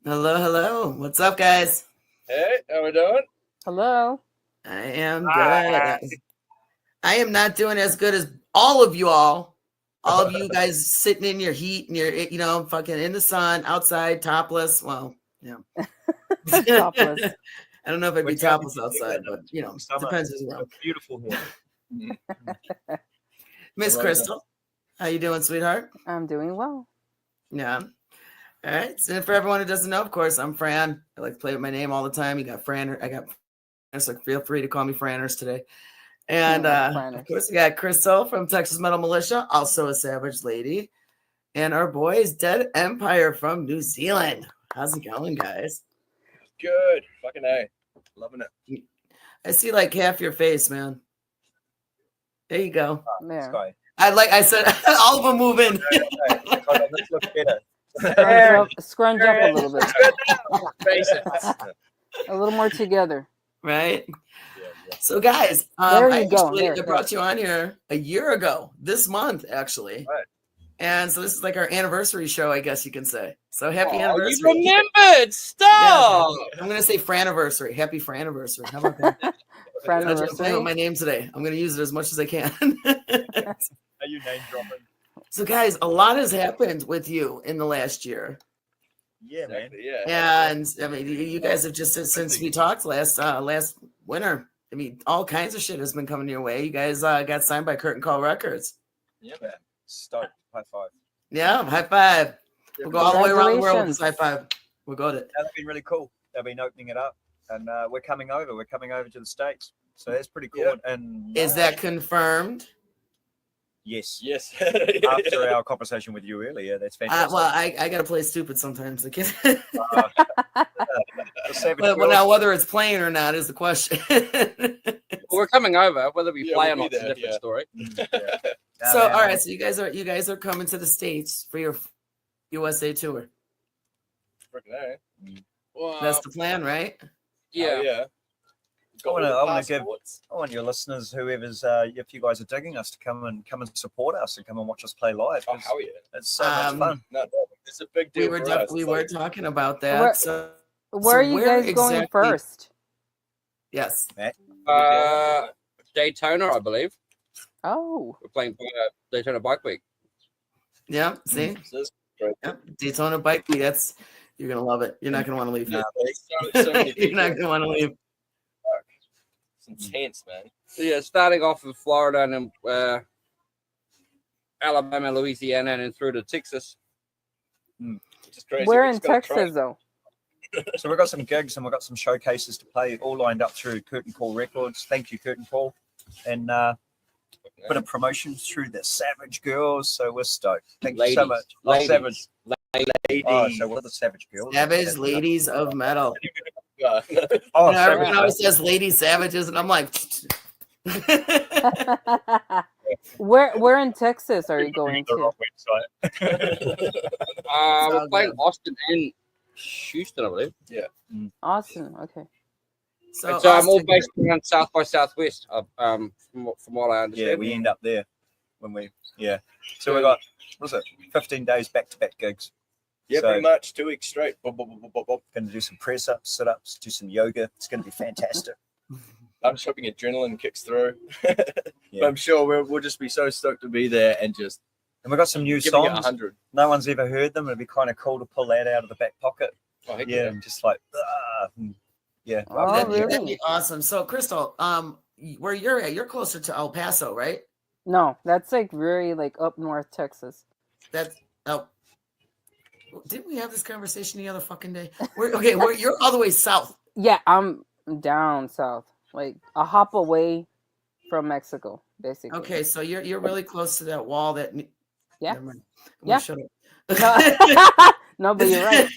Hello, hello. What's up, guys? Hey, how we doing? Hello. I am good. I am not doing as good as all of you all. All of you guys sitting in your heat and you're, fucking in the sun, outside, topless. Well, yeah. Topless. I don't know if it'd be We're down topless in outside, England. but Summer. depends who's around. It's beautiful here. Miss Right. Crystal, how you doing, sweetheart? I'm doing well. Yeah. All right. So for everyone who doesn't know, of course, I'm Fran. I like to play with my name all the time. You got Fran. I got. So feel free to call me Franners today. And of course, we got Crystal from Texas Metal Militia, also a Savage Lady, and our boys Dead Empire from New Zealand. How's it going, guys? Good. Fucking A. Loving it. I see like half your face, man. There you go. There. I said all of them move in. Let's look better. Scrunch up a little bit. Basics. A little more together. Right? Yeah. So, guys, There you go. I brought you on here a year ago, this month, actually. Right. And so this is like our anniversary show, I guess you can say. So happy anniversary. You remembered. Stop. Yeah, I'm going to say Franiversary. Happy Franiversary. How about that? I'm playing with my name today. I'm going to use it as much as I can. Are you name dropping? So, guys, a lot has happened with you in the last year. Yeah, man. Yeah. And I mean, you guys have just since we talked last winter. I mean, all kinds of shit has been coming your way. You guys got signed by Curtain Call Records. Yeah, man. Stoked. High five. Yeah, high five. We'll go all the way around the world with this high five. We'll go to it. That'll be really cool. They've been opening it up, and we're coming over. We're coming over to the States, so that's pretty cool. Yeah. And is that confirmed? Yes. After our conversation with you earlier, that's fantastic. Well, I gotta play stupid sometimes. But now whether it's playing or not is the question. We're coming over. Whether we play or not is a different story. So, all right. So you guys are coming to the States for your USA tour. Well, that's the plan, right? Yeah. Yeah. I want your listeners, whoever's, if you guys are digging us, to come and support us and come and watch us play live. Oh, hell yeah! It's so much fun. No, it's a big deal. We were talking about that. Where are you guys going first? Yes. Daytona, I believe. Oh. We're playing Daytona Bike Week. Yeah. See. Yep. Daytona Bike Week. You're gonna love it. You're not gonna want to leave. No, so many You're not gonna want to leave. It's intense, man. So yeah, starting off in Florida and then Alabama, Louisiana, and then through to Texas. Just crazy. We're in Texas, though. So we've got some gigs and we've got some showcases to play, all lined up through Curtain Call Records. Thank you, Curtain Call. And a bit of promotion through the Savage Girls. So we're stoked. Thank you so much. Ladies. Ladies. Oh, so what are the Savage Girls? Savage Ladies of Metal. Everyone always says Lady Savages, and I'm like, where in Texas are you going to? We're playing Austin and Houston, I believe. Yeah. Austin, okay. So I'm all based around South by Southwest. From what I understand. Yeah, we end up there when we. Yeah. So we got 15 days back-to-back gigs. Yeah, so, pretty much 2 weeks straight. Going to do some press ups, sit ups, do some yoga. It's going to be fantastic. I'm just hoping adrenaline kicks through. But I'm sure we'll just be so stoked to be there and just. And we've got some new songs. No one's ever heard them. It'd be kind of cool to pull that out of the back pocket. Oh, and just like, yeah. Oh, that'd be awesome. So, Crystal, where you're at, you're closer to El Paso, right? No, that's like very up north Texas. Didn't we have this conversation the other fucking day? You're all the way south. Yeah, I'm down south, like a hop away from Mexico, basically. Okay, so you're really close to that wall that. Yeah. Yeah. Shut up. No, but you're right.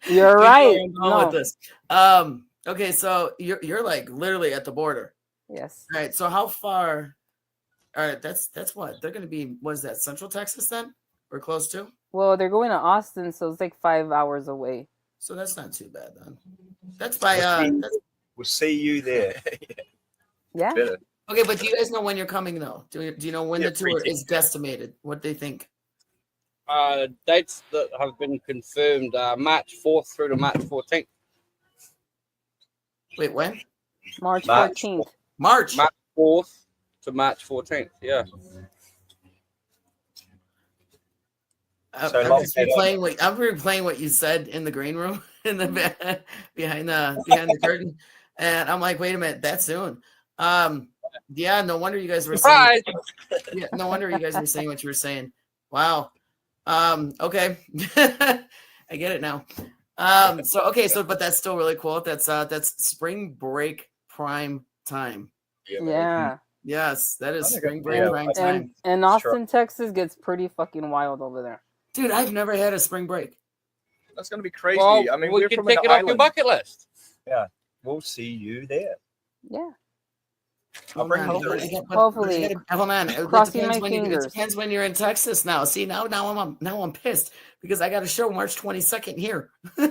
You're right. With this. Okay, so you're like literally at the border. Yes. All right. So how far? All right. That's what they're going to be. Was that Central Texas then? We're close to. Well, they're going to Austin, so it's like 5 hours away. So that's not too bad then. That's by. We'll see you there. Yeah. Okay, but do you guys know when you're coming though? Do you know when the tour is guesstimated? What they think? dates that have been confirmed: March 4th through to March 14th. Wait, when? March March 14th. March. March 4th to March 14th. Yeah. So I'm long just as they replaying what you said in the green room in the behind the curtain, and I'm like, wait a minute, that soon? Yeah, no wonder you guys were saying. Yeah, no wonder you guys were saying what you were saying. Wow. Okay, I get it now. So but that's still really cool. That's spring break prime time. Yeah. Yes, that is spring break Yeah. prime time. And Austin, Texas gets pretty fucking wild over there. Dude, I've never had a spring break. That's gonna be crazy. Well, I mean, we we're can from take an it off your island. bucket list. We'll see you there. Yeah. I'll bring Hopefully. Hold on. Crossing my It fingers. depends when you're in Texas now. See, now I'm pissed because I got a show March 22nd here. So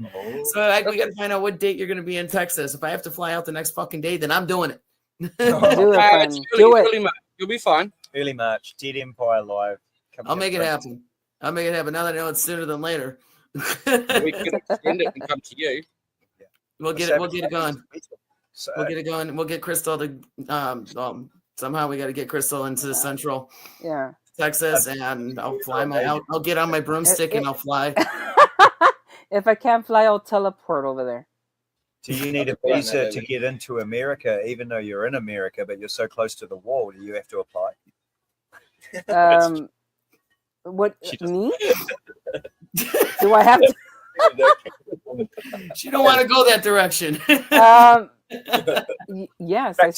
we got to find out what date you're going to be in Texas. If I have to fly out the next fucking day, then I'm doing it. Do it, friend. Do it. Early March. You'll be fine. Early March, Dead Empire Live. I'll make it happen. Now that I know it's sooner than later. We can extend it and come to you. We'll get it going. We'll get it going. We'll get Crystal to somehow we got to get Crystal into Central Texas, and I'll fly I'll get on my broomstick and I'll fly. If I can't fly, I'll teleport over there. Do you need a visa to get into America, even though you're in America, but you're so close to the wall? Do you have to apply? What me? Do I have to? She don't want to go that direction. Yes, I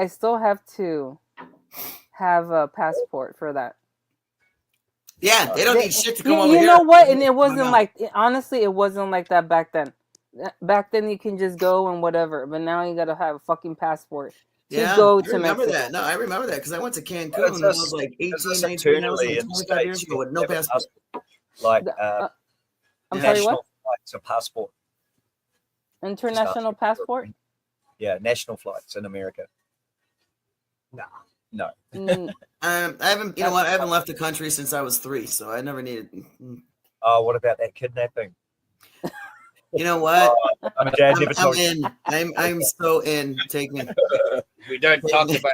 still have to have a passport for that. Yeah, they don't need shit to come over here. You know what? And it wasn't honestly, it wasn't like that back then. Back then, you can just go and whatever, but now you got to have a fucking passport to go to Mexico. That. No, I remember that because I went to Cancun when I was like 18, 19, 25 years ago with no passport. Like I'm sorry, what? Flights, a passport. International passport? Yeah, national flights in America. No. I haven't. You know what? I haven't left the country since I was 3, so I never needed. Oh, what about that kidnapping? You know what? I'm in. I'm so in. Take me. We don't talk about.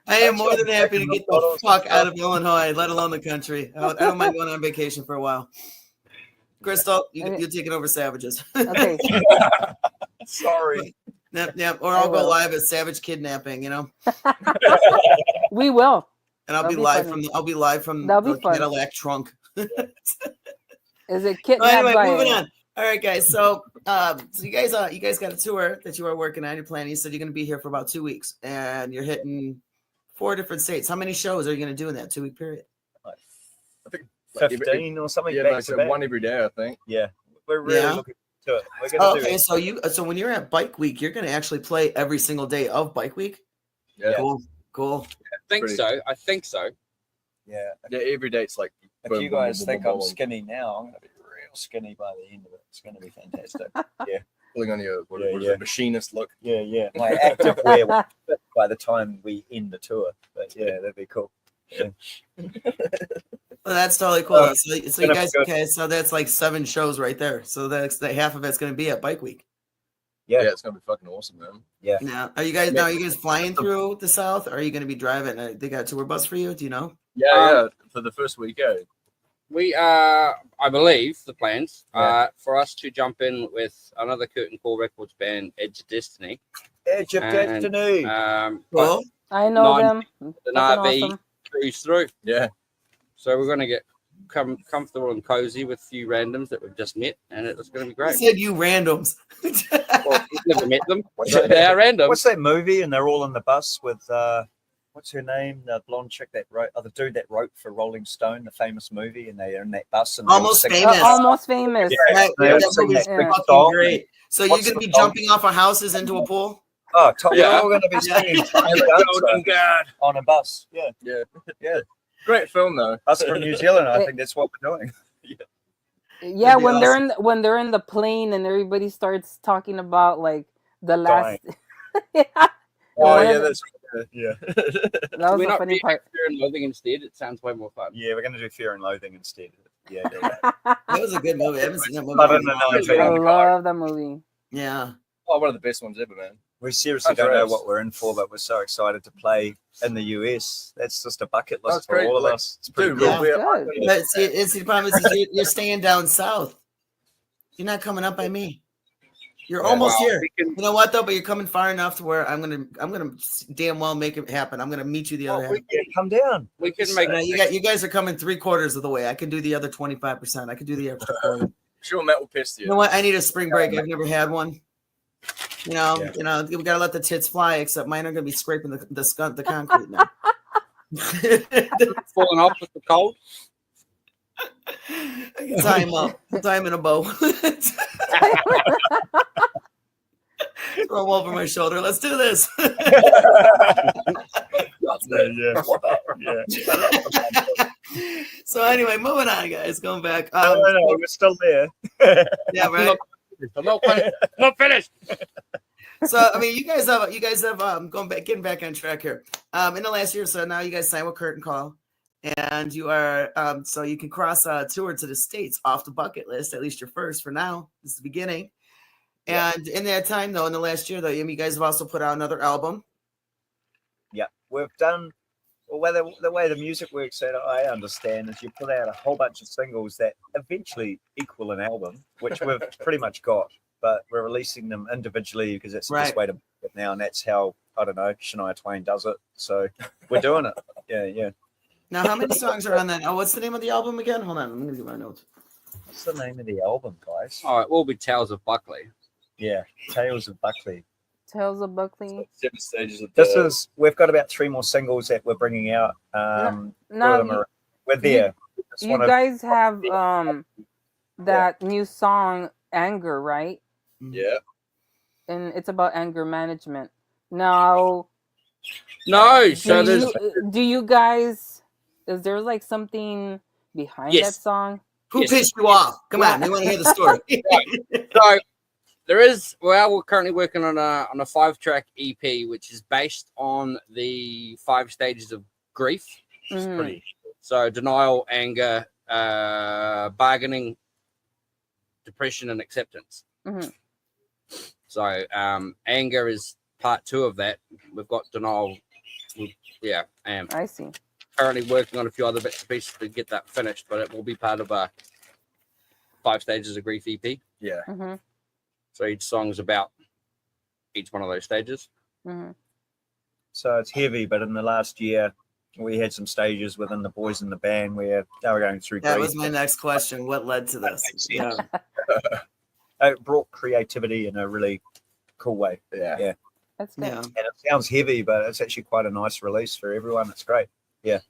I am more than happy to get the fuck out of Illinois, let alone the country. I don't mind going on vacation for a while. Crystal, you take it over Savages. Okay. Sorry. Yep. Or I'll go live at Savage Kidnapping. We will. And I'll be live from the Cadillac trunk. Is it kidnapped? Anyway, moving on. All right, guys. So you guys got a tour that you are working on. You're planning. You said you're going to be here for about 2 weeks, and you're hitting 4 different states. How many shows are you going to do in that 2-week period? I think 15 or something. Yeah, like one every day, I think. Yeah, we're really looking to it. We're gonna do it. So when you're at Bike Week, you're going to actually play every single day of Bike Week. Yeah, cool. I think so. Yeah, every day it's like. If you guys think I'm skinny now, I'm going to be real skinny by the end of it. It's going to be fantastic. Yeah. Pulling on your what is it, machinist look. Yeah. My active wear will fit by the time we end the tour. But yeah, that'd be cool. Yeah. Well, that's totally cool. So you guys, so that's like 7 shows right there. So that's half of it's going to be at Bike Week. Yeah, it's going to be fucking awesome, man. Yeah. Now, are you guys flying through the South? Or are you going to be driving? They got a tour bus for you? Do you know? Yeah. For the first week, we I believe the plans for us to jump in with another Curtain Call Records band, Edge of Destiny. Edge of Destiny. Cool. I know them. An RV cruise through. Yeah. So we're going to get comfortable and cozy with a few randoms that we've just met, and it's going to be great. You said you randoms. Well, we've never met them. They are random. What's that movie? And they're all in the bus with what's her name? The blonde chick that wrote, the dude that wrote for Rolling Stone, the famous movie, and they're in that bus. And Almost Famous. Almost Famous. Yeah, that movie's fucking great. So you're gonna be jumping off of houses into a pool? Oh, we're all gonna be singing on a bus. Yeah. Great film though. Us from New Zealand, I think that's what we're doing. Yeah, when they're in the plane and everybody starts talking about like the last. Oh yeah, that's Yeah. That was We're the not funny doing part. Fear and Loathing instead. It sounds way more fun. Yeah, we're going to do Fear and Loathing instead. Yeah. That was a good movie. I haven't seen that movie. But in in a another long video. I time. love that movie. Yeah. Oh, one of the best ones ever, man. We seriously don't know what we're in for, but we're so excited to play in the US. That's just a bucket list That's for great. all of Like, us. It's pretty Dude, cool. Yeah. Good. But see, the problem is you're staying down south. You're not coming up by me. You're almost Well, here. we can- You know what though? But you're coming far enough to where I'm gonna damn well make it happen. I'm gonna meet you the other half. Yeah, come down. We can make You guys are coming 3/4 of the way. I can do the other 25%. I can do the extra quarter. Sure, Matt will piss You you. know what? I need a spring break. I've never had one. Yeah. We gotta let the tits fly. Except mine are gonna be scraping the concrete now. falling off with the cold. I can tie him up. Tie him in a bow. Throw him over my shoulder. Let's do this. So anyway, moving on, guys. Going back. No, we're still there. Yeah, right. I'm not finished. So I mean, you guys have getting back on track here. In the last year or so, now you guys signed with Curtain Call, and you are so you can cross a tour to the States off the bucket list. At least your first for now. This is the beginning. And in that time, though, in the last year, though, you guys have also put out another album. Yeah, we've done. Well, the way the music works, that I understand, is you put out a whole bunch of singles that eventually equal an album, which we've pretty much got. But we're releasing them individually because it's the best way to do it now, and that's how Shania Twain does it. So we're doing it. Yeah. Now, how many songs are on that? Oh, what's the name of the album again? Hold on, I'm gonna get my notes. What's the name of the album, guys? All right, we'll be Tales of Buckley. Yeah, Tales of Buckley. Tales of Buckley. 7 stages of We've got about 3 more singles that we're bringing out. No, we're there. you guys have that new song Anger, right? Yeah. And it's about anger management. Now, No, so there's do you guys, is there like something behind that song? Who pissed you off? Come on, we want to hear the story. So there is. Well, we're currently working on a 5-track EP, which is based on the 5 stages of grief. Mhm. So denial, anger, bargaining, depression, and acceptance. Mhm. So anger is part 2 of that. We've got denial. I see. Currently working on a few other bits and pieces to get that finished, but it will be part of a 5 stages of grief EP. Yeah. Mhm. So each song is about each one of those stages. Mhm. So it's heavy, but in the last year, we had some stages within the boys in the band where they were going through That grief. was my next question. What led to this? Yeah. It brought creativity in a really cool way. Yeah. That's good. Yeah. And it sounds heavy, but it's actually quite a nice release for everyone. It's great. It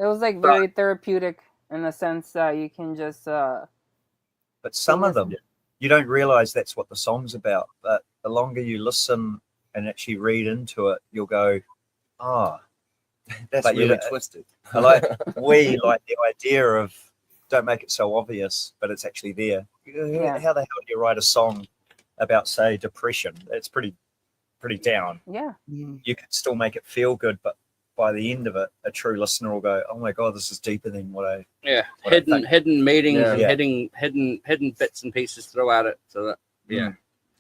was like very therapeutic in the sense that you can just But some of them, you don't realize that's what the song's about. But the longer you listen and actually read into it, you'll go, That's but really twisted. I like the idea of don't make it so obvious, but it's actually there. Yeah. How the hell do you write a song about, say, depression? It's pretty down. yeah. You can still make it feel good, but by the end of it, a true listener will go, "Oh my god, this is deeper than what I." What I think. hidden meetings and Yeah. hidden bits and pieces throughout it. So that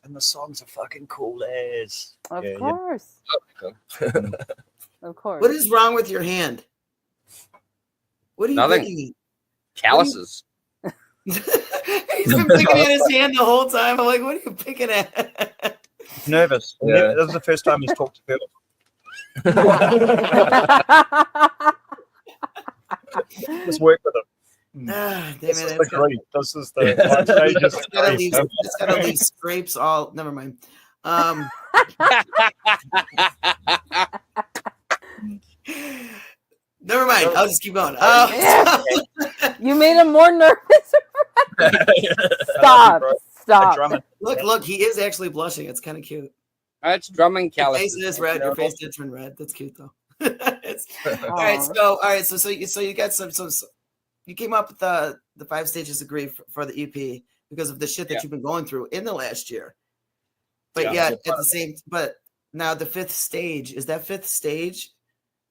And the songs are fucking cool as. Of Yeah, course. Of course. What is wrong with your hand? What are you Nothing. picking calluses. at? He's been picking at his hand the whole time. I'm like, what are you picking at? Nervous. Yeah. This is the first time he's talked to girls. Just work with him. Damn This is it. the grief. This is the one stage of It's gotta grief. leave, it's gotta leave scrapes all. Never mind. Never mind. I'll just keep going. You made him more nervous. Stop. Stop. Look, he is actually blushing. It's kind of cute. It's drumming Your calluses. face is red. Your face did turn red. That's cute though. All right. So you got some. So you came up with the 5 stages of grief for the EP because of the shit that you've been going through in the last year. But at the same, but Now the fifth stage, is that fifth stage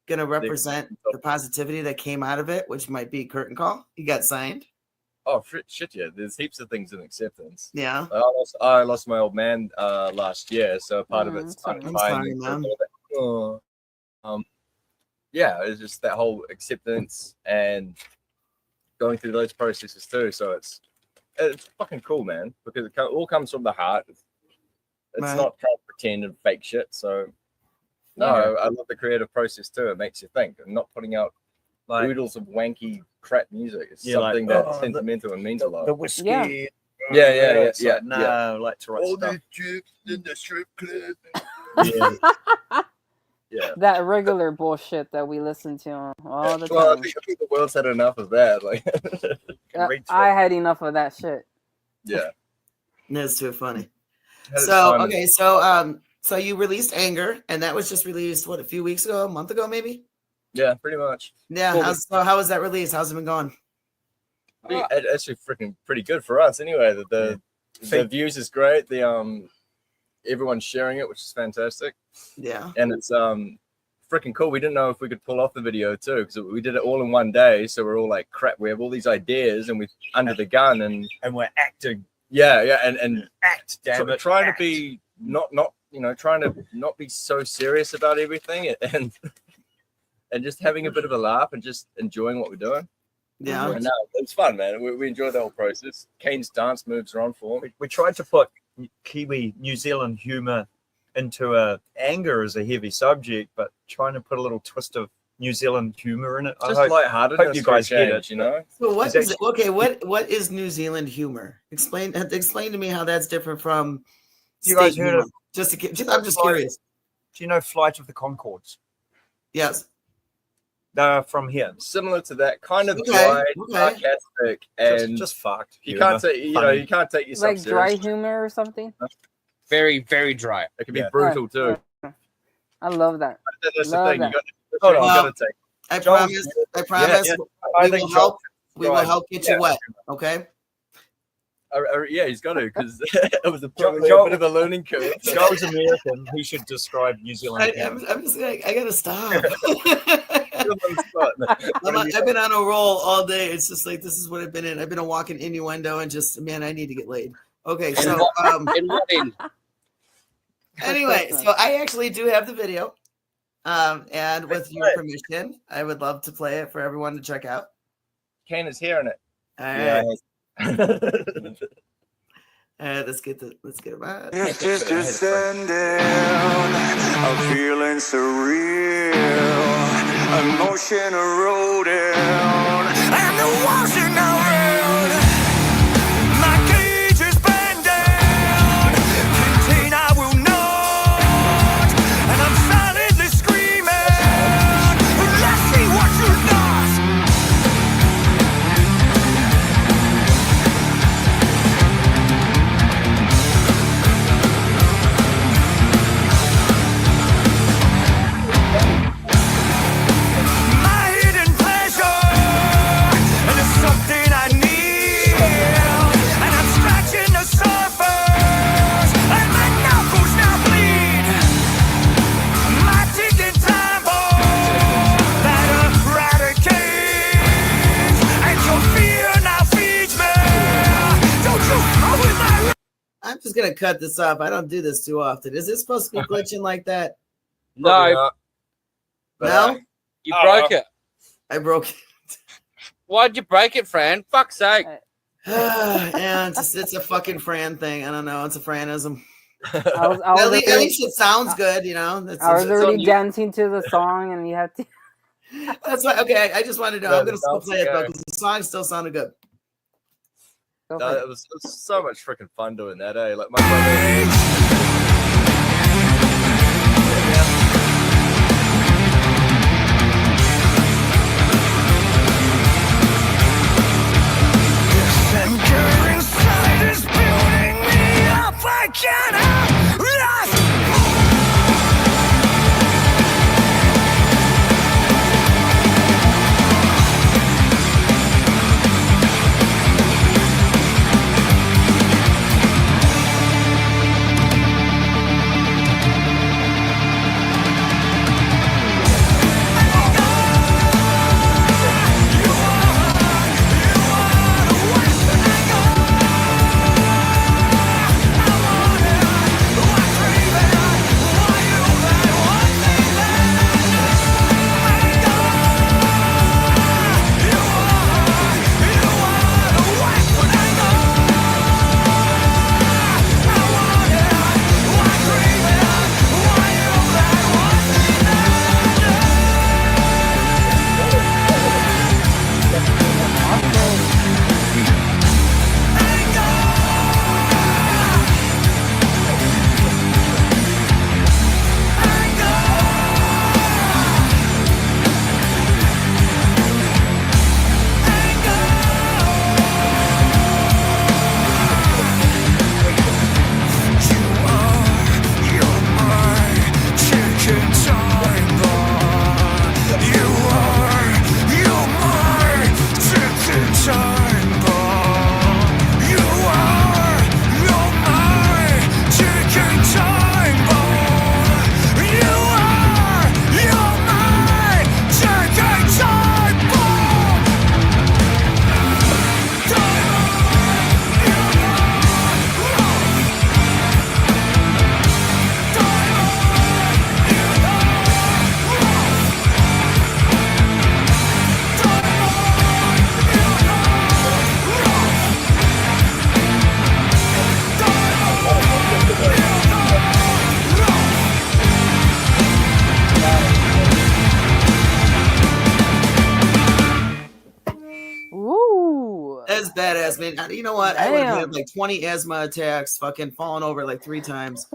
going to represent the positivity that came out of it, which might be curtain call? He got signed. Oh shit! Yeah, there's heaps of things in acceptance. Yeah, I lost my old man last year, so part of it's finding. Yeah, it's just that whole acceptance and going through those processes too. So it's fucking cool, man, because it all comes from the heart. It's not trying to pretend and fake shit. So no, I love the creative process too. It makes you think, and not putting out like oodles of wanky crap music. It's something that's sentimental and means a lot. The whiskey. Yeah. I like to write all stuff. these chicks in the strip club. Yeah. That regular bullshit that we listen to all the time. Well, I think the world's had enough of that. Like, I had enough of that shit. Yeah, that's too funny. So so you released Anger, and that was just released a few weeks ago, a month ago, maybe. Yeah, pretty much. Yeah. Cool. How was that release? How's it been going? It's actually freaking pretty good for us, anyway. The views is great. The everyone's sharing it, which is fantastic. Yeah. And it's freaking cool. We didn't know if we could pull off the video too, because we did it all in one day. So we're all like, crap, we have all these ideas and we're under the gun and we're acting. Yeah, and act, damn it. Trying to be trying to not be so serious about everything and just having a bit of a laugh and just enjoying what we're doing. Yeah. And it's fun, man. We enjoy the whole process. Kane's dance moves are on form. We tried to put Kiwi New Zealand humor into Anger as a heavy subject, but trying to put a little twist of New Zealand humor in it. Just lighthearted. Hope you guys get it. You know. So what is it? Okay, what is New Zealand humor? Explain to me how that's different from. You guys heard of? I'm just curious. Do you know Flight of the Conchords? Yes. They're from here. Similar to that, kind of dry, sarcastic, and just fucked. You can't say, you can't take yourself like seriously. Dry humor or something. Very, very dry. It can be brutal too. I love that. That's the thing. You got to take. I promise. We will help get you wet. Okay. Yeah, he's got to, because it was a bit of a learning curve. Joel's American. He should describe New Zealand. I'm just like, I gotta stop. I've been on a roll all day. It's just like, this is what I've been in. I've been a walking innuendo and just, man, I need to get laid. Okay, so anyway, so I actually do have the video, and with your permission, I would love to play it for everyone to check out. Kane is hearing it. All right. Let's get it right. It's just a sundown, I'm feeling surreal, emotion eroding, and the washing around. My cage is bent down, contain I will not, and I'm silently screaming, let's see what you lost. I'm just gonna cut this off. I don't do this too often. Is it supposed to be glitching like that? No. No? You broke it. I broke it. Why'd you break it, Fran? Fuck's sake. And it's a fucking Fran thing. I don't know. It's a Franism. At least it sounds good, you know. I was already dancing to the song, and you had to. That's why. Okay, I just wanted to know. I'm gonna still play it though, because the song still sounded good. It was so much freaking fun doing that, eh? Like my brother. badass, man. You know what? I would have had Damn. like 20 asthma attacks, fucking falling over like 3 times.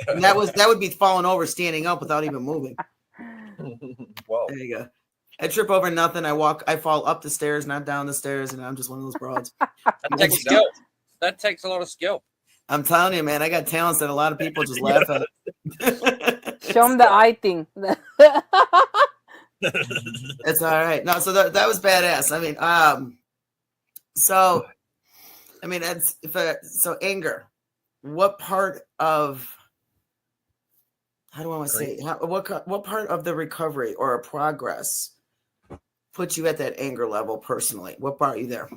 And that would be falling over, standing up without even moving. Whoa. There you go. I trip over nothing. I fall up the stairs, not down the stairs, and I'm just one of those broads. That takes skill. That takes a lot of skill. I'm telling you, man, I got talents that a lot of people just laugh at. Show them the eye thing. It's all right. No, so that was badass. I mean, so I mean, so anger. What part of how do I want to say what part of the recovery or a progress put you at that anger level personally? What brought you there?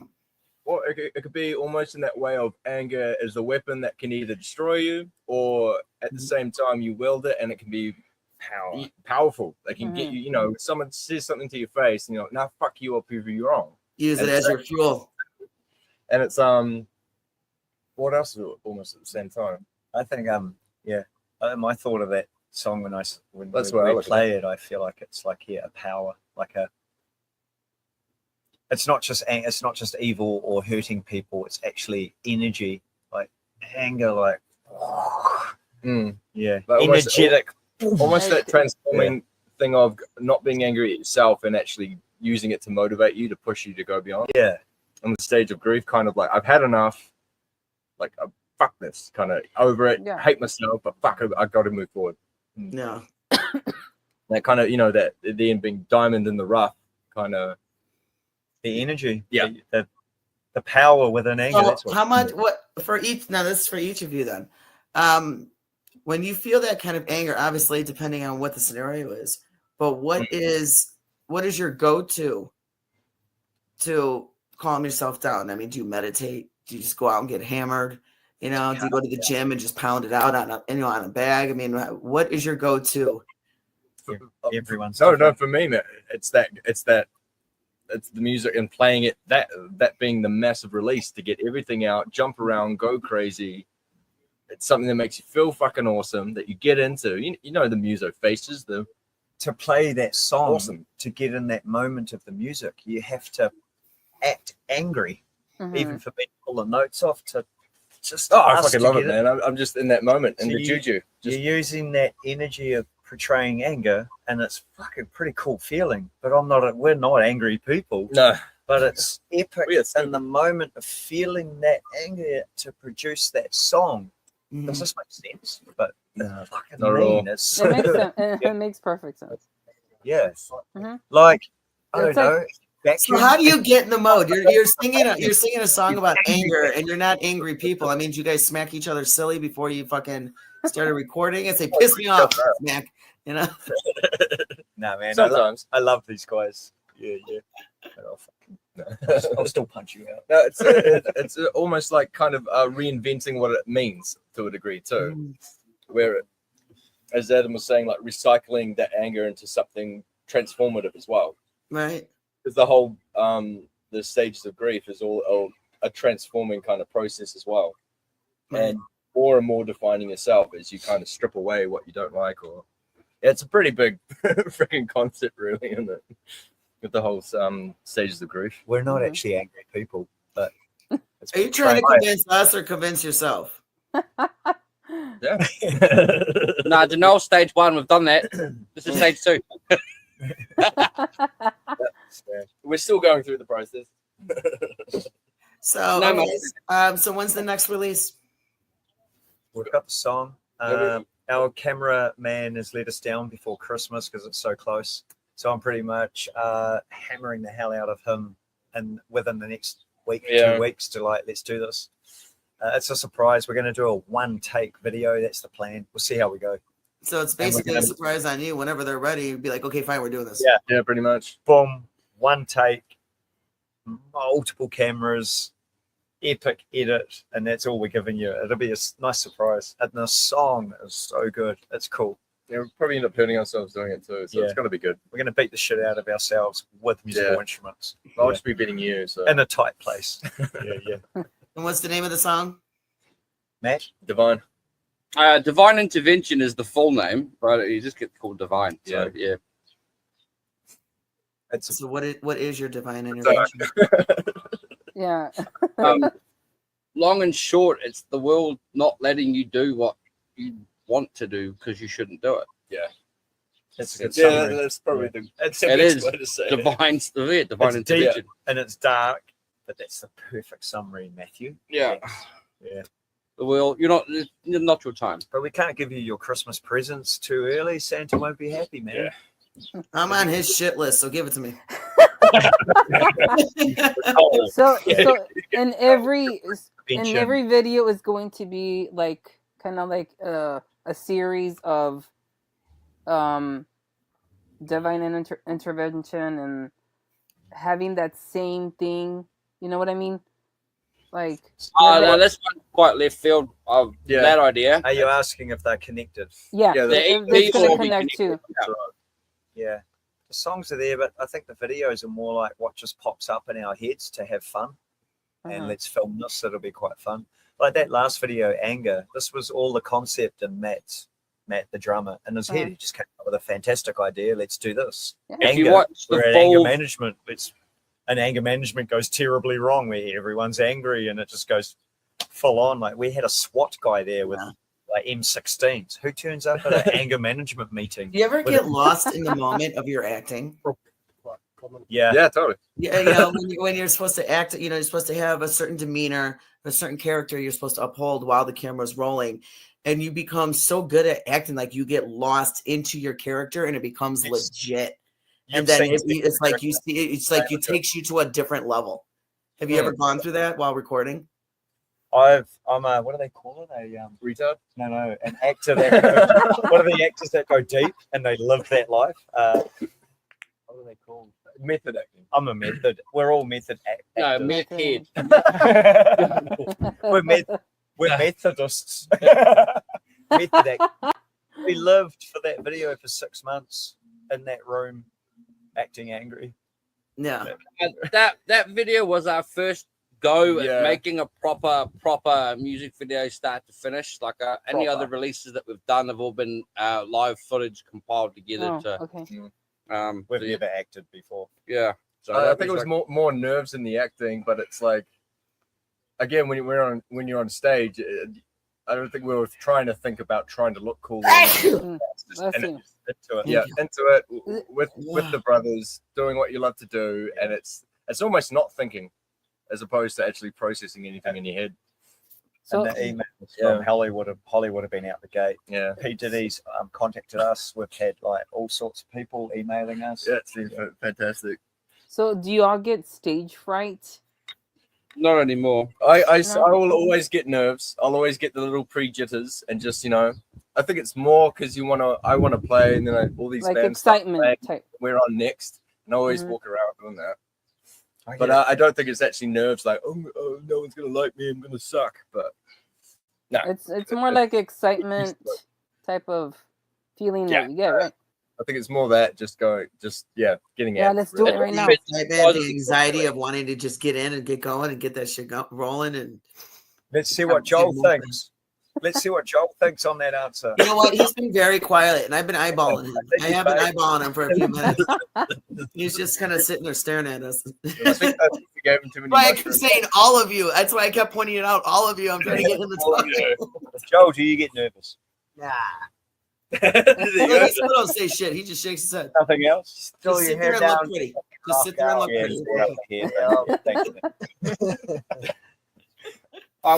Well, it could be almost in that way of anger as a weapon that can either destroy you, or at the same time you wield it and it can be powerful. They can get you. You know, someone says something to your face, and you're like, "Nah, fuck you," or "Prove you wrong." Use it as your fuel. And it's what else is it almost at the same time? I think my thought of that song when That's we where I play it, I feel like it's like a power, like a. It's not just evil or hurting people. It's actually energy, like anger, like Like energetic. almost that transforming thing of not being angry at yourself and actually using it to motivate you, to push you to go beyond. Yeah. On the stage of grief, kind of like, I've had enough. Like, fuck this, kind of over it. Yeah. Hate myself, but fuck it, I got to move forward. No. That kind of, that the end being diamond in the rough, kind of. The energy, Yeah. the power within anger. So That's what, how much? What for each? Now this is for each of you then. When you feel that kind of anger, obviously depending on what the scenario is, but what is your go-to to calm yourself down? I mean, do you meditate? Do you just go out and get hammered? Do you go to the gym and just pound it out on a bag? I mean, what is your go-to? everyone's No, for me, man, it's the music and playing it, that being the massive release to get everything out, jump around, go crazy. It's something that makes you feel fucking awesome, that you get into. The music faces them. to play that song. Awesome. To get in that moment of the music, you have to act angry, even for me to pull the notes off. To just I fucking love it, man. I'm just in that moment, and So the juju. You're using that energy of portraying anger, and it's fucking pretty cool feeling. But we're not angry people. No. But it's epic Weird. in the moment of feeling that anger to produce that song. Does this make sense? But fucking Not at all. mean. It's It makes sense. It makes perfect sense. yeah. Mhm. Like I It's don't like- know. So how do you get in the mode? You're singing a song about anger, and you're not angry people. I mean, do you guys smack each other silly before you fucking started recording and say, "Piss me off, smack"? No, man. Sometimes. I love these guys. Yeah. I'll still punch you out. No, it's almost like kind of reinventing what it means to a degree too, where as Adam was saying, like recycling that anger into something transformative as well. Right. Because the whole the stages of grief is all a transforming kind of process as well, and more defining yourself as you kind of strip away what you don't like. Or it's a pretty big freaking concept, really, isn't it? With the whole stages of grief. We're not actually angry people, but Are you trying to convince us or convince yourself? Yeah. Nah, denial stage 1. We've done that. This is stage 2. We're still going through the process. So, No, so when's the next release? we've got the song. Our cameraman has let us down before Christmas because it's so close. So I'm pretty much hammering the hell out of him, and within the next week, 2 weeks, to let's do this. It's a surprise. We're going to do a one-take video. That's the plan. We'll see how we go. So it's basically a surprise on you. Whenever they're ready, you'd be like, "Okay, fine, we're doing this." Yeah, pretty much. Boom, one take, multiple cameras, epic edit, and that's all we're giving you. It'll be a nice surprise. And the song is so good. It's cool. Yeah, we'll probably end up hurting ourselves doing it too, so it's going to be good. We're going to beat the shit out of ourselves with musical instruments. I'll just be beating you, so In a tight place. yeah. And what's the name of the song? Matt? Divine. Divine Intervention is the full name, but you just get called Divine. So, yeah. So what is your divine intervention? Yeah. Long and short, it's the world not letting you do what you want to do because you shouldn't do it. Yeah. That's a good Yeah, summary. that's probably the It's It is way to say it. divine It's intervention. deep and it's dark, but that's the perfect summary, Matthew. Yeah. Yeah. The world, it's not your time. But we can't give you your Christmas presents too early. Santa won't be happy, man. I'm on his shit list, so give it to me. So in every video is going to be like kind of like a series of divine intervention and having that same thing. You know what I mean? Like No, this one's quite left field of that idea. Are you asking if they're connected? yeah, the it's EP gonna will be connect too. Yeah. The songs are there, but I think the videos are more like what just pops up in our heads to have fun. And let's film this, it'll be quite fun. Like that last video, Anger, this was all the concept in Matt, the drummer, in his head. He just came up with a fantastic idea. Let's do this. Yeah. If you Anger, watch the we're at full- anger management. And anger management goes terribly wrong where everyone's angry and it just goes full on. Like we had a SWAT guy there with like M16s. Who turns up at an anger management meeting? Do you ever get lost in the moment of your acting? Yeah. Yeah, totally. Yeah, when you're supposed to act, you're supposed to have a certain demeanor, a certain character you're supposed to uphold while the camera's rolling, and you become so good at acting, like you get lost into your character, and it becomes legit. And then it's like you see, it's like it takes you to a different level. Have you ever gone through that while recording? I'm a, what do they call it? A retard? No, an actor that what are the actors that go deep and they live that life? What are they called? Method acting. I'm a method. We're all method actors. No, meth head. we're Methodists. Method act. We lived for that video for 6 months in that room, acting angry. Yeah. That video was our first go Yeah. at making a proper music video start to finish. Like any other releases that we've done have all been live footage compiled together. We've never acted before. Yeah. So I think it was more nerves in the acting, but it's like, again, when you're on stage, I don't think we were trying to think about trying to look cool. Into it with the brothers, doing what you love to do, and it's almost not thinking, as opposed to actually processing anything in your head. So and the emails from Hollywood have been out the gate. Yeah, Pete Diddy's contacted us. We've had like all sorts of people emailing us. Yeah, it's been fantastic. So do you all get stage fright? Not anymore. I will always get nerves. I'll always get the little pre-jitters, and just I think it's more because I want to play, and then all these Like bands excitement type. we're on next, and I always walk around doing that. But I don't think it's actually nerves like, oh, no one's gonna like me, I'm gonna suck. But no, It's more like excitement type of feeling that you get, right? I think it's more that getting Yeah, out. let's do it right now. The anxiety of wanting to just get in and get going and get that shit rolling. And let's see what Joel thinks. Let's see what Joel thinks on that answer. You know what? He's been very quiet, and I've been eyeballing him. I have been eyeballing him for a few minutes. He's just kind of sitting there staring at us. I think we gave him too many. But I kept saying all of you. That's why I kept pointing it out. All of you. I'm trying to get him to talk. Joel, do you get nervous? Nah. He still don't say shit. He just shakes his head. Nothing else. Just sit there and look pretty. Just sit there and look pretty.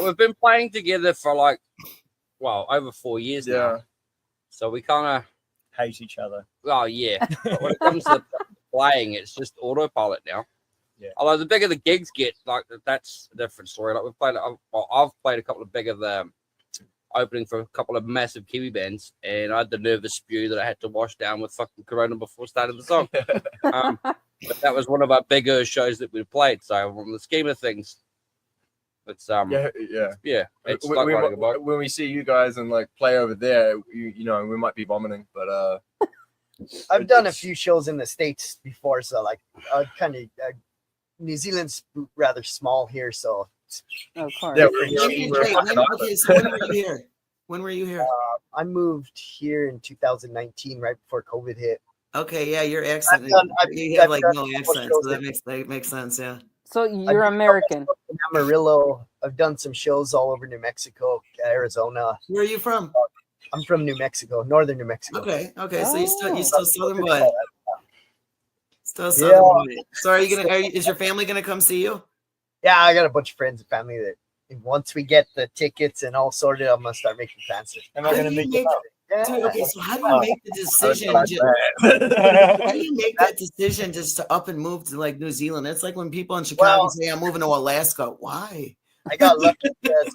We've been playing together for over 4 years now. So we kind of hate each other. Oh yeah. But when it comes to playing, it's just autopilot now. Yeah. Although the bigger the gigs get, that's a different story. Like I've played a couple of bigger opening for a couple of massive Kiwi bands, and I had the nervous spew that I had to wash down with fucking Corona before starting the song. But that was one of our bigger shows that we played. So on the scheme of things, it's It's like riding a bike. When we see you guys and play over there, we might be vomiting, but I've done a few shows in the States before, so New Zealand's rather small here, so. Of course. Yeah, So when were you here? When were you here? I moved here in 2019, right before COVID hit. Okay, yeah, your accent. You have no accent, so that makes sense, yeah. So you're American. Amarillo. I've done some shows all over New Mexico, Arizona. Where are you from? I'm from New Mexico, northern New Mexico. Okay. So you Oh. still Southern boy. Still Southern boy. So is your family gonna come see you? Yeah, I got a bunch of friends and family that once we get the tickets and all sorted, I'm gonna start making plans. Am I going to meet you? Dude, okay, so how do you make the decision? How do you make that decision just to up and move to like New Zealand? It's like when people in Chicago say I'm moving to Alaska. Why? I got lucky because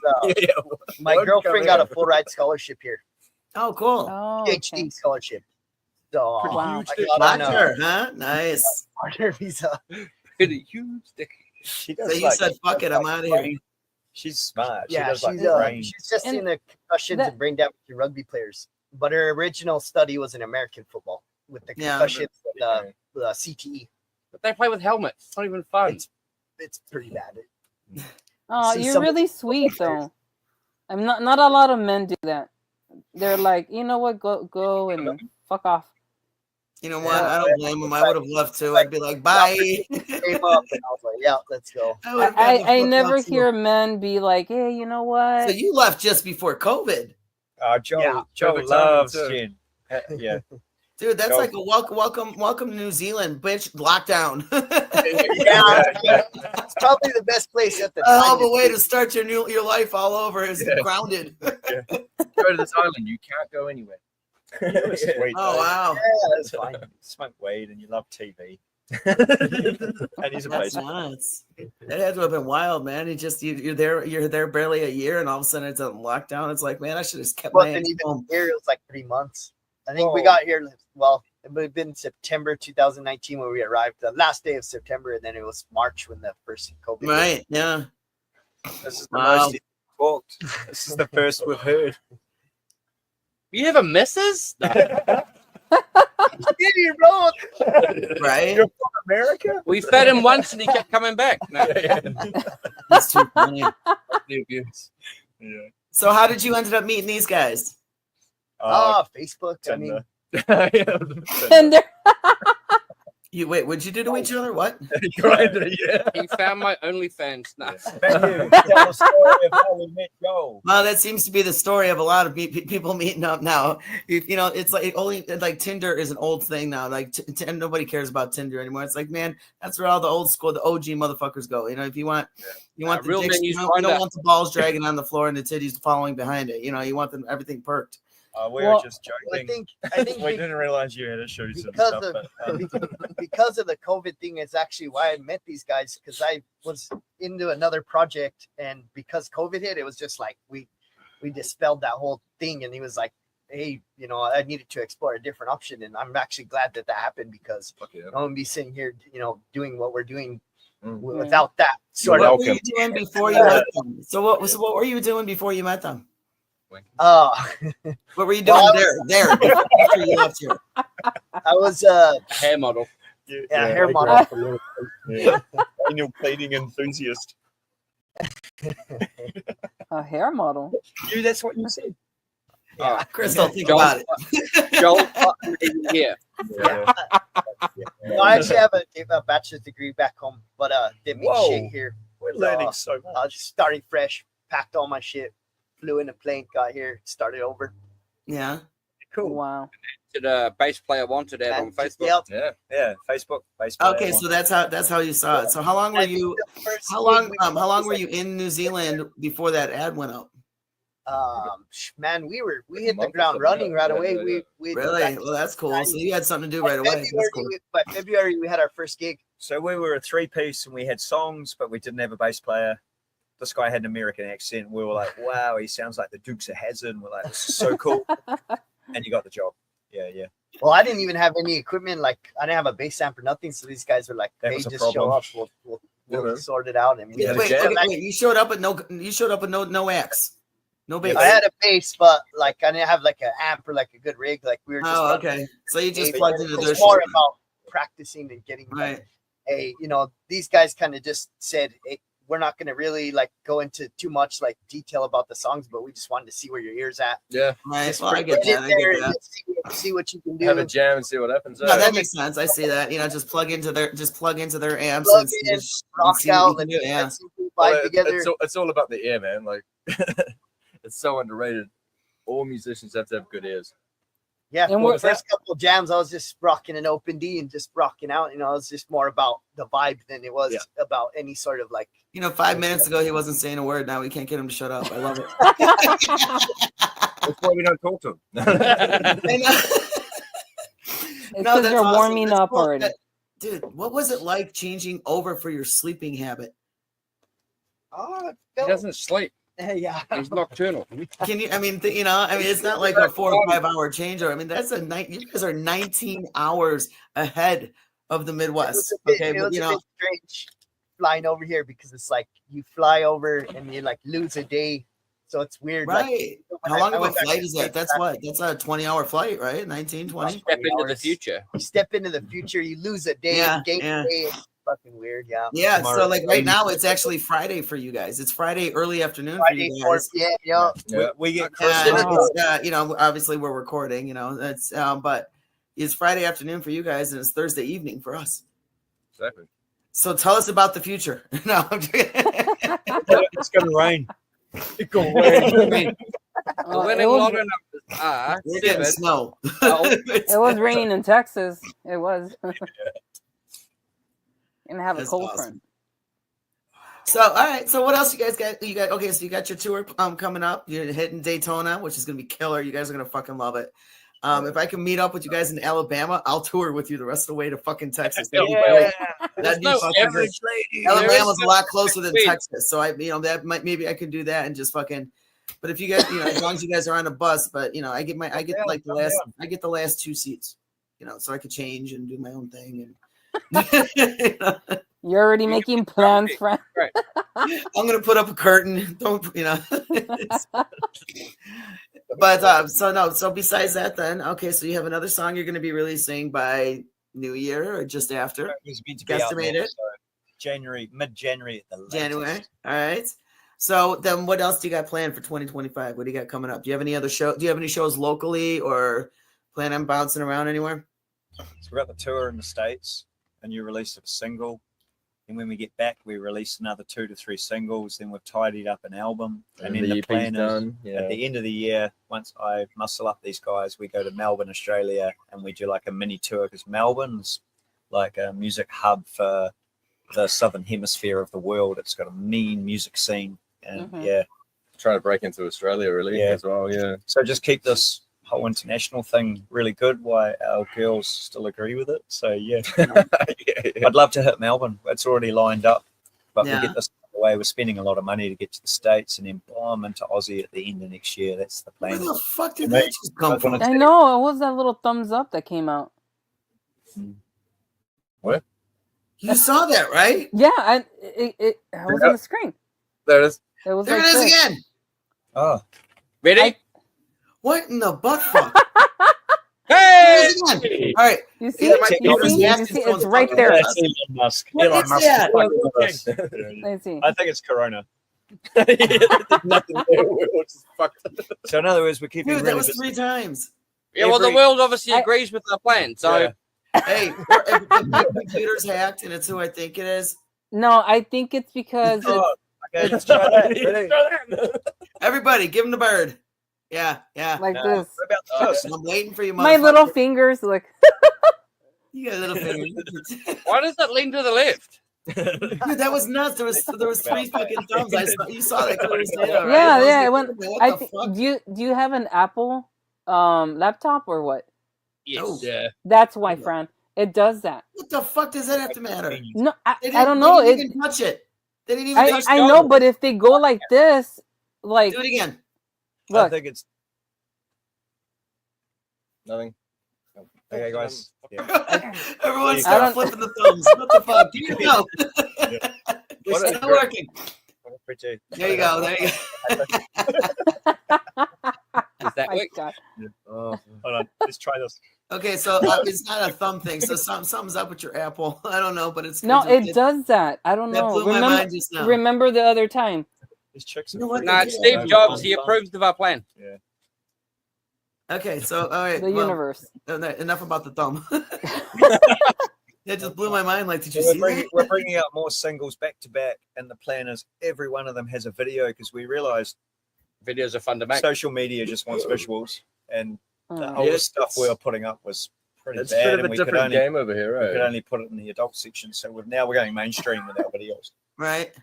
my girlfriend got a full ride scholarship here. Oh, cool. Oh, PhD scholarship. So Wow. Doctor, huh? Nice. partner visa. Pretty huge dick. She So does you said, "Fuck it, I'm out of here." She's smart. Yeah, she does like she's brain. just And in the concussions and brain damage to rugby players. But her original study was in American football with the concussions and the CTE. But they play with helmets. It's not even fun. It's pretty bad. Oh, See you're some- really sweet though. I'm not a lot of men do that. They're like, you know what, go and fuck off. You know what? I don't blame him. I would have left too. I'd be like, "Bye." Came up and I was like, yeah, let's go. I never hear men be like, hey, you know what? So you left just before COVID, Joe Perfect timing loves too. gin. Yeah. dude. That's like a welcome to New Zealand, bitch. Lockdown. Yeah, it's probably the best place at the time. Oh, the way to start your life all over is grounded. Go to this island. You can't go anywhere. You're sweet, Oh though. wow, Yeah, that's fine. You smoke weed and you love TV. And he's a that's place. nuts. That had to have been wild, man. You're there barely a year, and all of a sudden it's a lockdown. It's like, man, I should have kept my Wasn't ass even home. here. It was like 3 months. I think we Whoa. got here. Well, it would have been September 2019 when we arrived. The last day of September, and then it was March when the first COVID. hit. Right? Yeah. This is the Wow. most he's talked. This is the first we've heard. You have a missus? No. Yeah, bro. Right. You're from America? We fed him once and he kept coming back. No. That's too funny. The abuse. Yeah. So how did you ended up meeting these guys? Facebook. I mean, Tinder. And they're- What'd you do to each other? What? Grindr, yeah. He found my OnlyFans. No. Thank you. Tell the story of how we met Joel. Well, that seems to be the story of a lot of people meeting up now. You know, it's like only like Tinder is an old thing now. Like nobody cares about Tinder anymore. It's like, man, that's where all the old school, the OG motherfuckers go. You know, if you want the real dicks, men you use don't Grindr. want the balls dragging on the floor and the titties following behind it. You know, you want them everything perked. We Well, were just joking. I think We didn't realize you had issues and because stuff. of But, because of the COVID thing is actually why I met these guys, because I was into another project, and because COVID hit, it was just like we dispelled that whole thing, and he was like, hey, you know, I needed to explore a different option, and I'm actually glad that happened, because fuck yeah. I wouldn't be sitting here, you know, doing what we're doing Mm. without that So sort what of. were you doing before you met them? So what were you doing before you met them? What were you doing Well, there after you left here? I was Hair model. hair model. Yeah. Anal pleading enthusiast. a hair model. You, that's what you said. Crystal, think Joel- about it. Joel fucking isn't here. Yeah. No, I actually have a bachelor's degree back home, but didn't mean Whoa. shit here. We're learning so much. I was just starting fresh, packed all my shit, flew in a plane, got here, started over. Yeah. Cool. Wow. To the bass player wanted ad on And just, Facebook. yep. Yeah, Facebook. Okay, so that's how you saw it. So how long were And you? the first How gig long we- were you in New Zealand before that ad went up? Man, we hit the ground running right away. We Really? Well, that's cool. So you had something to do right away. That's cool. By February, we had our first gig. So we were a three-piece and we had songs, but we didn't have a bass player. This guy had an American accent. We were like, wow, he sounds like the Dukes of Hazzard. We're like, this is so cool. And you got the job. Yeah. Well, I didn't even have any equipment. Like, I didn't have a bass amp or nothing. So these guys were like, That hey, was a just show problem. up. We'll sort it out. And we Wait, had a wait, jam. wait, you showed up with no axe, no bass. I had a bass, but like I didn't have like an amp or like a good rig. Like we were just Oh, okay. So you just It plugged into their was more shit. about practicing and getting Right. hey, you know, these guys kind of just said, hey, we're not going to really like go into too much like detail about the songs, but we just wanted to see where your ear's at. Yeah. Right. Well, I get that. I get that. See what you can do. Have a jam and see what happens. No, that makes sense. I see that. You know, just plug into their amps Plug and in, see rock what you out, can do. Yeah. vibe together. It's all about the ear, man. Like, it's so underrated. All musicians have to have good ears. Yeah, And for the first couple of jams, I was just rocking an open D and just rocking out. You know, it was just more about the vibe than it was about any sort of like. You know, 5 minutes ago he wasn't saying a word. Now we can't get him to shut up. I love it. That's why we don't talk to him. It's because you're warming up already. Dude, what was it like changing over for your sleeping habit? Oh, He doesn't sleep. Yeah, He's nocturnal. Can you? It's not like a 4 or 5 hour changeover. I mean, that's a night. You guys are 19 hours ahead of the Midwest. It was a bit strange flying over here because it's like you fly over and you like lose a day, so it's weird. Right? Like, how long of a flight is that? That's what? That's a 20-hour flight, right? 19, 20. Step into the future. You step into the future, you lose a day. Yeah, Day yeah. to day, it's fucking weird. Yeah. Yeah. Tomorrow. So like right now, it's actually Friday for you guys. It's Friday early afternoon Friday, for you guys. 4 p.m. Yeah. We get And you know, obviously we're recording. You know, that's but it's Friday afternoon for you guys, and it's Thursday evening for us. Exactly. So tell us about the future. No, I'm just kidding. It's going to rain. The winning lotto numbers are We're getting 7. snow. It was raining in Texas. It was. And have a That's cold awesome. front. So all right. So what else you guys got? You got okay. So you got your tour coming up. You're hitting Daytona, which is gonna be killer. You guys are gonna fucking love it. If I can meet up with you guys in Alabama, I'll tour with you the rest of the way to fucking Texas. That'd be great. That'd be fucking great. Alabama's a lot closer than Texas, so that might maybe I could do that and just fucking. But if you guys, as long as you guys are on a bus, but I get the last 2 seats, so I could change and do my own thing. And You're already making plans, friend. Right. I'm gonna put up a curtain. Don't. But so besides that, then so you have another song you're gonna be releasing by New Year or just after? It was meant to be out Guesstimate there, it. so mid-January at the latest. January. All right. So then what else do you got planned for 2025? What do you got coming up? Do you have any other show? Do you have any shows locally or plan on bouncing around anywhere? So we got the tour in the States, a new release of a single. And when we get back, we release another 2 to 3 singles. Then we've tidied up an album. And then the plan is at the end of the year, once I muscle up these guys, we go to Melbourne, Australia, and we do like a mini tour because Melbourne's like a music hub for the southern hemisphere of the world. It's got a mean music scene. And Trying to break into Australia really as well. Yeah. So just keep this whole international thing really good while our girls still agree with it. So I'd love to hit Melbourne. It's already lined up, but we get this out of the way. We're spending a lot of money to get to the States and then bomb into Aussie at the end of next year. That's the plan. Where the fuck did that just come from? I know. It was that little thumbs up that came out. What? You saw that, right? Yeah, it was on the screen. There it is. It was There like it is this. again. Oh, Ready? What in the butt fuck? Hey! All right. You see? Yeah, You see? It's right there. that's Elon Musk. What Elon is Musk that? is fucking with us. Let's see. I think it's Corona. Nothing there. We're just fucked. So in other words, we're keeping Dude, that really was busy. 3 times. Yeah, well, the world obviously agrees with our plan. So Hey, if my computer's hacked and it's who I think it is. No, I think it's because Okay, let's try that. Everybody, give him the bird. Yeah. like No, this. what about this? I'm waiting for you, My motherfucker. little fingers, like. You got a little finger. why does that lean to the left? Dude, that was nuts. There was 3 fucking thumbs. You saw that clear as day, right? Yeah, I was yeah. like, When what I the think, fuck? do you have an Apple laptop or what? Yes. Oh. Yeah. That's why, Fran. It does that. What the fuck does that have to matter? No, I They don't know. They didn't even touch it. They didn't even touch I it. know, but if they go like this, like Do it again. I look, think it's Nothing. okay, guys. Yeah. Everyone I start don't- flipping the thumbs. What the fuck? Do you know? What It's a- not working. Pretty. There you go. There you go. Does that my work? God. Oh, Hold on. Let's try this. Okay, so it's not a thumb thing. So something's up with your Apple. I don't know, but it's No, it does that. I don't that know. blew my mind just now. Remember the other time? These chicks You know what? Nah, They do. Steve Jobs, he approves of our plan. Yeah. Okay, so all right, The universe. Enough about the thumb. That just blew my mind. Like, did you see that? We're bringing out more singles back to back, and the plan is every one of them has a video because we realized Videos are fun to make. social media just wants visuals, and the older Yes, stuff we were putting up was pretty It's a bad, bit of and a we could different only game over here, we could right? only put it in the adult section. So now we're going mainstream with our videos. Right.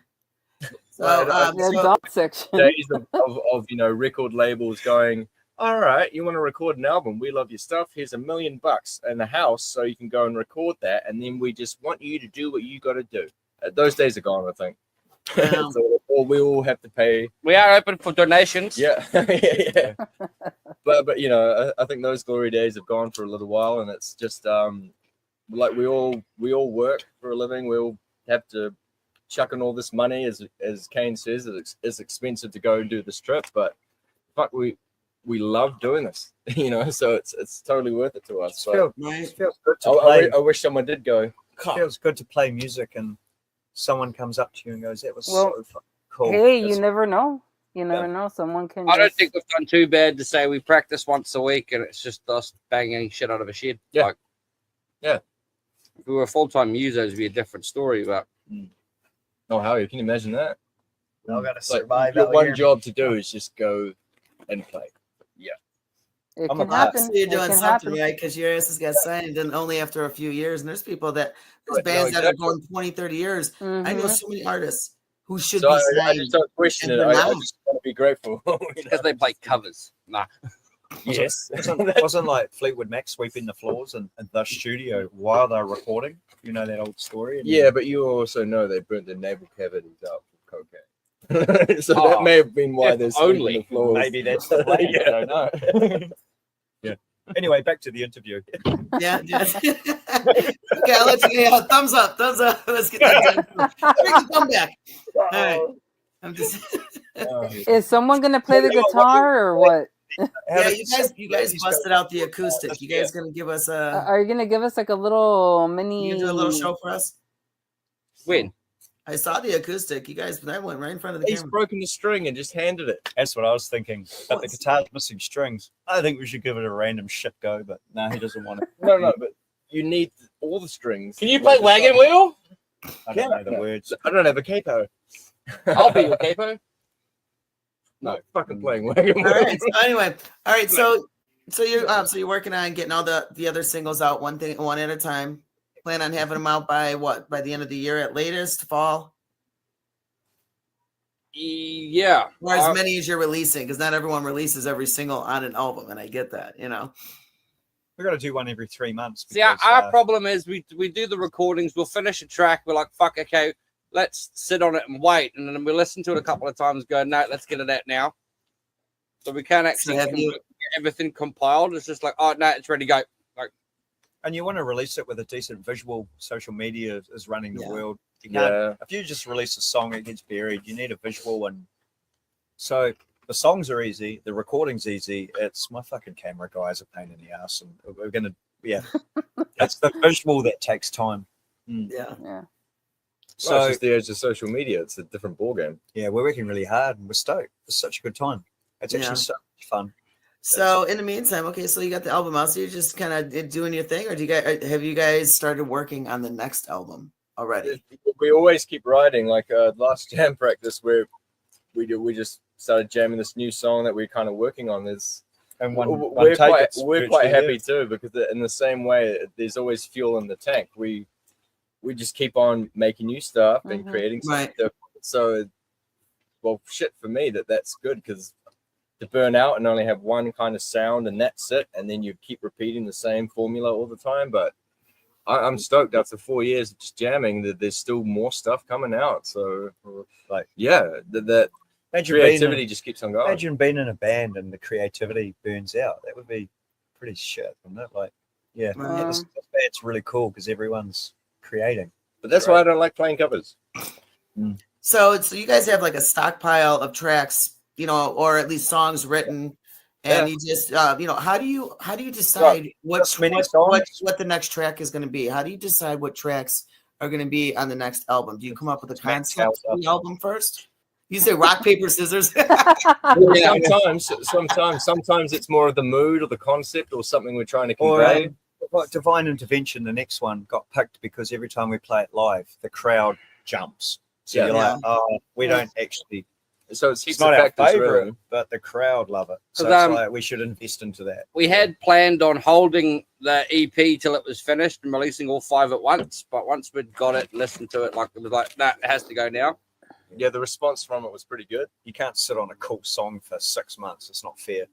So, The adult section. Days of record labels going, all right, you want to record an album? We love your stuff. Here's $1 million and a house so you can go and record that. And then we just want you to do what you got to do. Those days are gone, I think. So, or we all have to pay. We are open for donations. Yeah. Yeah. But I think those glory days have gone for a little while, and it's just like we all work for a living. We all have to chuck in all this money, as Kane says, it's expensive to go and do this trip, but fuck, we love doing this, so it's totally worth it to us. So It feels good to play. I wish someone did go. It feels good to play music and someone comes up to you and goes, "That was Well, so fucking cool." Hey, you never know. You never know. Someone can. I don't think we've done too bad to say we practice once a week and it's just us banging shit out of a shed. Yeah. Like, Yeah. If we were full-time users, it'd be a different story, but Oh, how you can imagine that? We all got to It's like, survive your out one here. job to do is just go and play. It I'm can a happen. So you're It doing can something happen. right because your ass has got signed and only after a few years. And there's people there's Right, bands no, that are exactly. going 20, 30 years. I know Mhm. so many artists who should So be I signed. just don't question and it. they're I not. just want to be grateful. because they play covers. Nah. Yes. Wasn't like Fleetwood Mac sweeping the floors in the studio while they're recording? You know that old story? And Yeah, but you also know they burnt their navel cavities out with cocaine. So Oh, that may have been why if they're sweeping only. the floors. maybe that's the plan. Yeah. I don't know. Yeah. Anyway, back to the interview. Yeah. Okay, I'll let you. Yeah, thumbs up. Let's get that done. Bring the thumb back. All right. I'm just. Is someone gonna play the guitar or what? Yeah, you guys busted out the acoustic. You guys gonna give us a? Are you gonna give us like a little You mini? gonna do a little show for us? When? I saw the acoustic. You guys, that went right in front of the He's camera. broken the string and just handed it. That's what I was thinking. But the guitar's missing strings. I think we should give it a random shit go, but no, he doesn't want it. No, but you need all the strings. Can you play Wagon Wheel? I don't know the words. I don't have a capo. I'll be your capo. No, fucking playing wagon All wheel. right. So anyway, all right. So you're working on getting all the other singles out one at a time. Plan on having them out by what? By the end of the year at latest, fall, Yeah. or as many as you're releasing, because not everyone releases every single on an album, and I get that. We've got to do one every 3 months. See, Because, our problem is we do the recordings, we'll finish a track, we're like, fuck, okay, let's sit on it and wait. And then we listen to it a couple of times, go, no, let's get it out now. So we can't actually get everything compiled. It's just like, oh, no, it's ready to go. and you want to release it with a decent visual. Social media is running the Yeah. world. You can't, Yeah. if you just release a song, it gets buried. You need a visual, and so the songs are easy. The recording's easy. It's my fucking camera guys a pain in the ass, and we're gonna, it's the visual that takes time. Yeah. Yeah. So Well, it's just the edge of social media. It's a different ballgame. yeah, we're working really hard, and we're stoked. It's such a good time. It's actually Yeah. so much fun. So in the meantime, okay, so you got the album out, so you're just kind of doing your thing, or have you guys started working on the next album already? We always keep writing. Like last jam practice, where we just started jamming this new song that we're kind of working on. And We're quite happy too, because in the same way, there's always fuel in the tank. We just keep on making new stuff and creating something different. So, well, shit for me that's good, because to burn out and only have one kind of sound and that's it, and then you keep repeating the same formula all the time. But I'm stoked after 4 years of just jamming that there's still more stuff coming out. So, like, yeah, that creativity just keeps on going. Imagine being in a band and the creativity burns out. That would be pretty shit, wouldn't it? Like, yeah, this band's really cool because everyone's creating. But that's why I don't like playing covers. So you guys have like a stockpile of tracks, or at least songs written And you just how do you decide what the next track is going to be? How do you decide what tracks are going to be on the next album? Do you come up with a concept for the album first? You say rock, paper, scissors. Sometimes it's more of the mood or the concept or something we're trying to convey. Like Divine Intervention, the next one got picked because every time we play it live, the crowd jumps. So you're like, oh, we don't actually. So it's not our favorite, but the crowd love it. So it's like we should invest into that. We had planned on holding the EP till it was finished and releasing all 5 at once, but once we'd got it, listened to it, like it was like, nah, it has to go now. Yeah, the response from it was pretty good. You can't sit on a cool song for 6 months. It's not fair.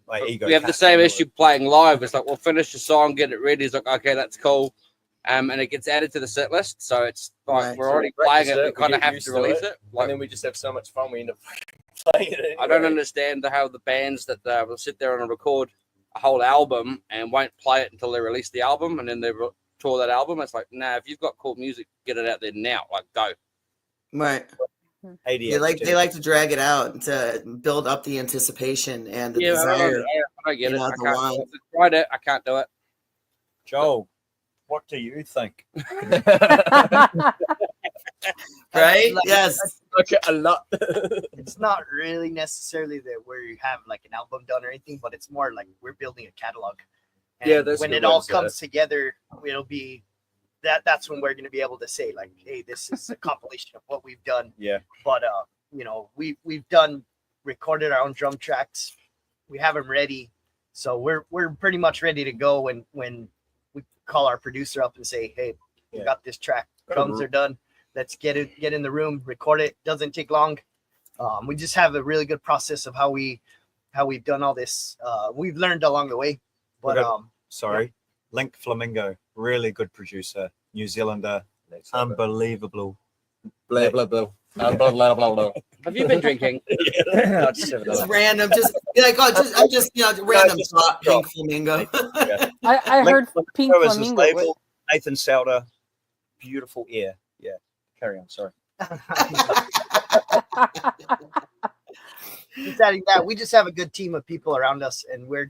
My ego. We have the same issue playing live. It's like, we'll finish the song, get it ready. It's like, okay, that's cool. And it gets added to the set list. So it's like we're already playing it. We kind of have to release it. And then we just have so much fun. We end up playing it anyway. I don't understand how the bands that will sit there and record a whole album and won't play it until they release the album and then they tour that album. It's like, nah, if you've got cool music, get it out there now. Like, go. Right. They like to drag it out to build up the anticipation and the desire. I get it. I tried it. I can't do it. Joel, what do you think? Right? Yes. Okay, a lot. It's not really necessarily that we have like an album done or anything, but it's more like we're building a catalog. And when it all comes together, it'll be that's when we're going to be able to say like, hey, this is a compilation of what we've done. Yeah. But we've recorded our own drum tracks. We have them ready, so we're pretty much ready to go when we call our producer up and say, hey, we got this track. Drums are done. Let's get in the room, record it. Doesn't take long. We just have a really good process of how we've done all this. We've learned along the way. But Link Flamingo, really good producer, New Zealander, unbelievable. Blah blah blah. Blah blah blah. Have you been drinking? Just random, just be like, I'm just random thought. Pink Flamingo. I heard Pink Flamingo. Nathan Souter, beautiful ear. Yeah, carry on. Sorry. Just adding that, we just have a good team of people around us, and we're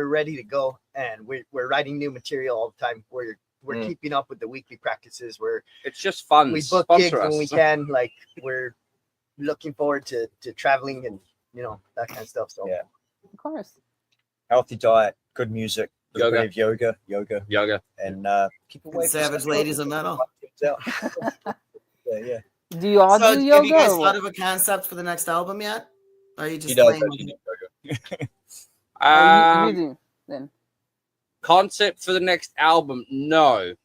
ready to go, and we're writing new material all the time. We're keeping up with the weekly practices. It's just fun. We book gigs when we can. Like we're looking forward to traveling and that kind of stuff. So yeah, of course. Healthy diet, good music, yoga, and keep away Savage Ladies of Metal. yeah. Do you all do yoga? Have you guys thought of a concept for the next album yet? Or are you just playing with you do then? Concept for the next album? No.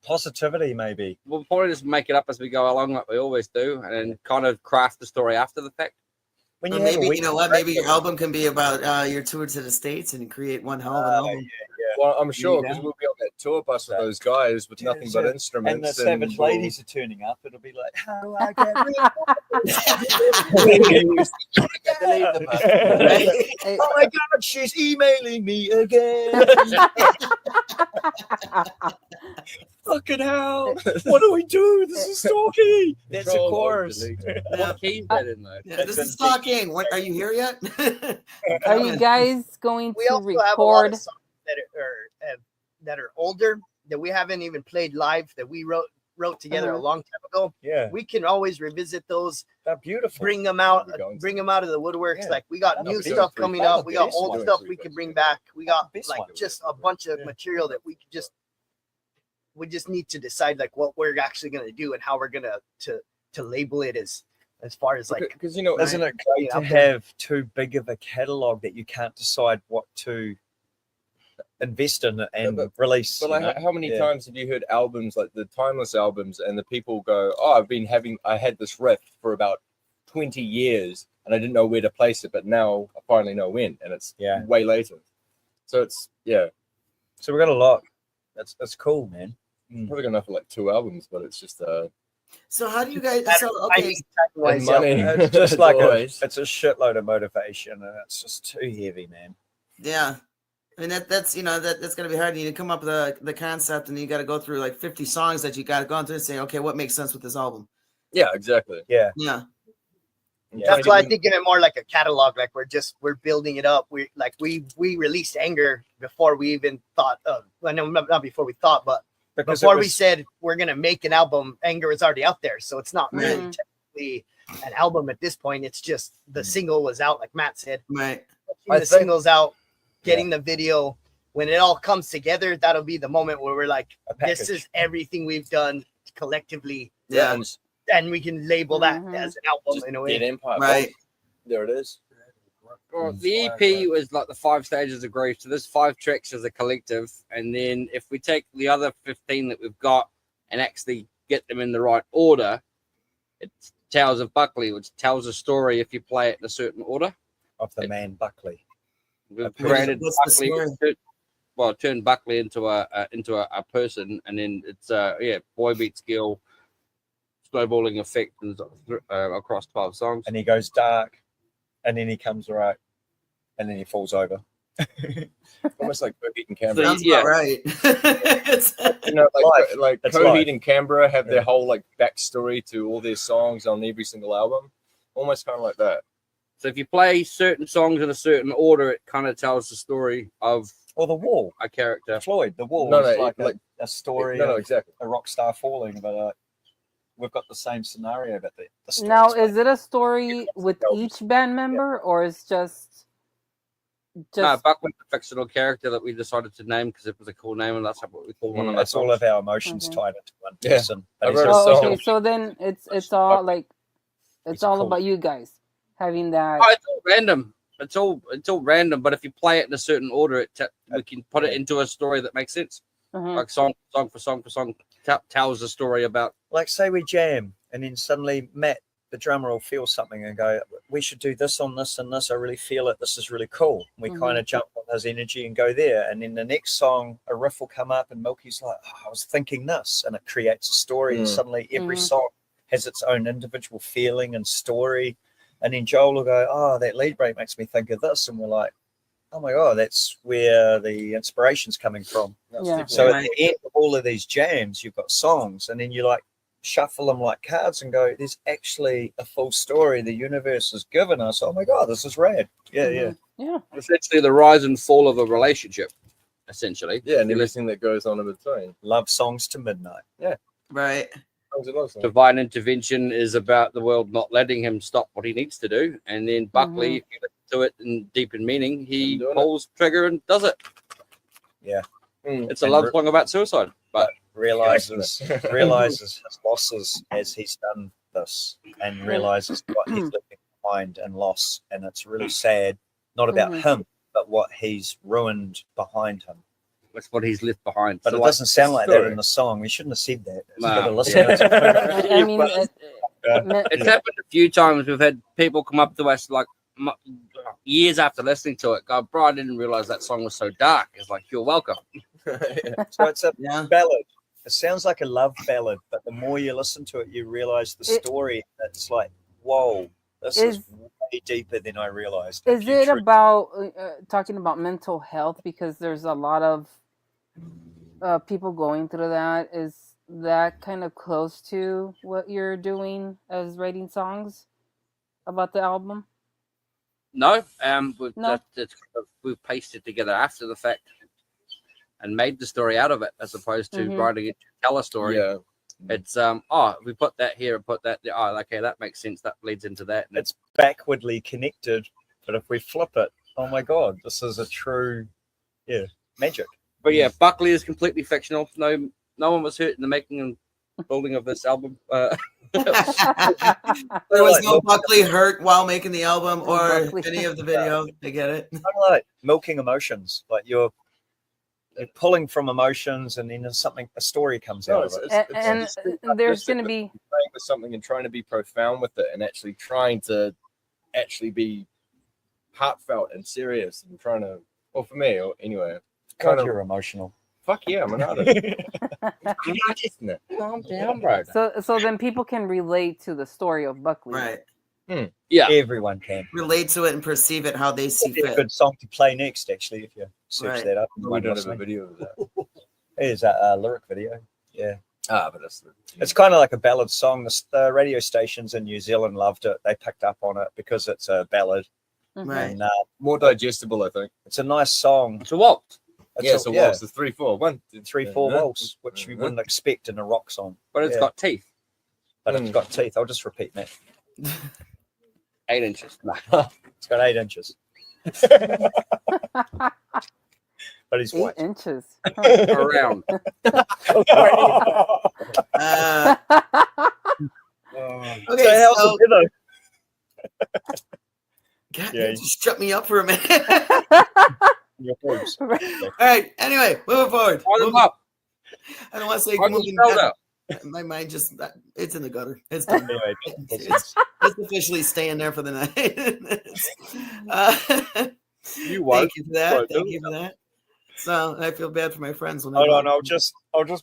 Positivity, maybe. We'll probably just make it up as we go along, like we always do, and then kind of craft the story after the fact. When you maybe maybe your album can be about your tour to the States and create one hell of an album. Yeah. Well, I'm sure because we'll be on that tour bus with those guys with nothing but instruments. And the Savage Ladies are turning up. It'll be like, how do I get oh my God, she's emailing me again. Fucking hell. What do we do? This is stalking. That's a chorus. What key is that in though? This is stalking. What, are you here yet? Are you guys going to record? Have a lot of songs that are older that we haven't even played live that we wrote together a long time ago. Yeah, we can always revisit those. They're beautiful. Bring them out of the woodworks. Yeah. Like we got new stuff coming up. We got old stuff we can bring back. We got just a bunch of material that we just need to decide like what we're actually going to do and how we're going to label it as far as like, because isn't it great to have too big of a catalog that you can't decide what to invest in and release? But like, how many times have you heard albums like the Timeless albums and the people go, oh, I had this riff for about 20 years and I didn't know where to place it, but now I finally know when, and it's way later. So it's so we got a lot. That's cool, man. Probably got enough for like 2 albums, but it's just so how do you guys money. It's just like it's a shitload of motivation and it's just too heavy, man. Yeah. I mean that's that's gonna be hard. You need to come up with the concept, and you got to go through like 50 songs that you got to go through and say, okay, what makes sense with this album? Yeah, exactly. Yeah. That's why I think of it more like a catalog. Like we're building it up. We released Anger before we even thought of. Well, no, not before we thought, but before we said we're gonna make an album. Anger is already out there, so it's not really technically an album at this point. It's just the single was out, like Matt said. Right. The single's out, getting the video. When it all comes together, that'll be the moment where we're like, this is everything we've done collectively. Yeah. And we can label that as an album in a way. Empire. Right. There it is. Well, the EP was like the 5 stages of grief. So there's 5 tracks as a collective. And then if we take the other 15 that we've got and actually get them in the right order, it's Tales of Buckley, which tells a story if you play it in a certain order. Of the man Buckley. We've created Buckley. Turned Buckley into a person, and then it's boy beats girl, snowballing effect across 12 songs. And he goes dark, and then he comes right, and then he falls over. Almost like Coheed and Canberra. Sounds about right. You know, like Coheed and Canberra have their whole like backstory to all their songs on every single album. Almost kind of like that. So if you play certain songs in a certain order, it kind of tells the story of The Wall, a character. Floyd, The Wall. No, is like a story. No, exactly. A rock star falling, but we've got the same scenario. But the story now, is it a story with each band member, or is just? No, Buckley's a fictional character that we decided to name because it was a cool name, and that's what we call one of that's our all songs. of our emotions tied into one Yeah. person. I But wrote a Okay, so then it's all like it's all cool. about you guys having that. Oh, it's all random. It's all random. But if you play it in a certain order, we can put it into a story that makes sense. Like song for song tells a story about. like, say we jam, and then suddenly Matt, the drummer, will feel something and go, "We should do this on this and this. I really feel it. This is really cool." And we kind of jump on his energy and go there. And then the next song, a riff will come up, and Milky's like, "I was thinking this," and it creates a story. And suddenly every song has its own individual feeling and story. And then Joel will go, "Oh, that lead break makes me think of this," and we're like, "Oh my god, that's where the inspiration's coming from." Yeah. So at the end of all of these jams, you've got songs, and then you like shuffle them like cards and go, "There's actually a full story the universe has given us. Oh my god, this is rad." Yeah. Essentially, the rise and fall of a relationship. Essentially, Yeah, and everything that goes on in between. Love songs to midnight. Right. divine intervention is about the world not letting him stop what he needs to do, and then Buckley, if you listen to it in deep in meaning, he pulls trigger and does it. Yeah. It's a love song about suicide, but realizes his losses as he's done this, and realizes what he's leaving behind and loss, and it's really sad. Not about him, but what he's ruined behind him. that's what he's left behind. But So it like, doesn't sound like that in the song. We shouldn't have said that. It's I mean, it's happened a few times. We've had people come up to us like years after listening to it, go, "Bro, I didn't realize that song was so dark." It's like, you're welcome. So it's a ballad. It sounds like a love ballad, but the more you listen to it, you realize the story. It's like, whoa, this is way deeper than I realized. Is it about talking about mental health? Because there's a lot of people going through that. Is that kind of close to what you're doing as writing songs about the album? No, No. we've pasted together after the fact and made the story out of it, as opposed to writing it to tell a story. Yeah. It's we put that here and put that there. Oh, okay, that makes sense. That leads into that. And It's backwardly connected, but if we flip it, oh my god, this is a true, magic. But yeah, Buckley is completely fictional. No one was hurt in the making and building of this album. There was no Buckley hurt while making the album or any of the video. I get it. Kind of like milking emotions, like you're pulling from emotions, and then there's a story comes out of it. And there's going to be playing with something and trying to be profound with it, and actually trying to be heartfelt and serious, and trying to. Well, for me, anyway, God, you're emotional. Fuck yeah, I'm an artist. I'm an artist. Calm down, bro. so then people can relate to the story of Buckley, Right. Yeah, Everyone can Relate to it and perceive it how they see It'd be a fit. good song to play next, actually, if you search Right. that up. We don't have a video of that. Here's a lyric video. Yeah. But that's It's kind of like a ballad song. The radio stations in New Zealand loved it. They picked up on it because it's a ballad. Right. And more digestible, I think. it's a nice song. It's a waltz, It's a waltz. The 3/4 1 3/4 waltz, which you wouldn't expect in a rock song. but it's got teeth. But it's got teeth. I'll just repeat that. 8 inches. No. It's got 8 inches. But he's 8 white. inches. Around. Okay, So how's so, the dinner? God, Yeah. you just shut me up for a minute. Your boobs. All right. Anyway, moving forward. Hold them up. I don't want to say Hold them moving. spelled out. My mind just, it's in the gutter. It's done. Anyway, It's officially staying there for the night. you won't. Thank you for that. Won't, Thank do you for that. So I feel bad for my friends when Hold on, I'll just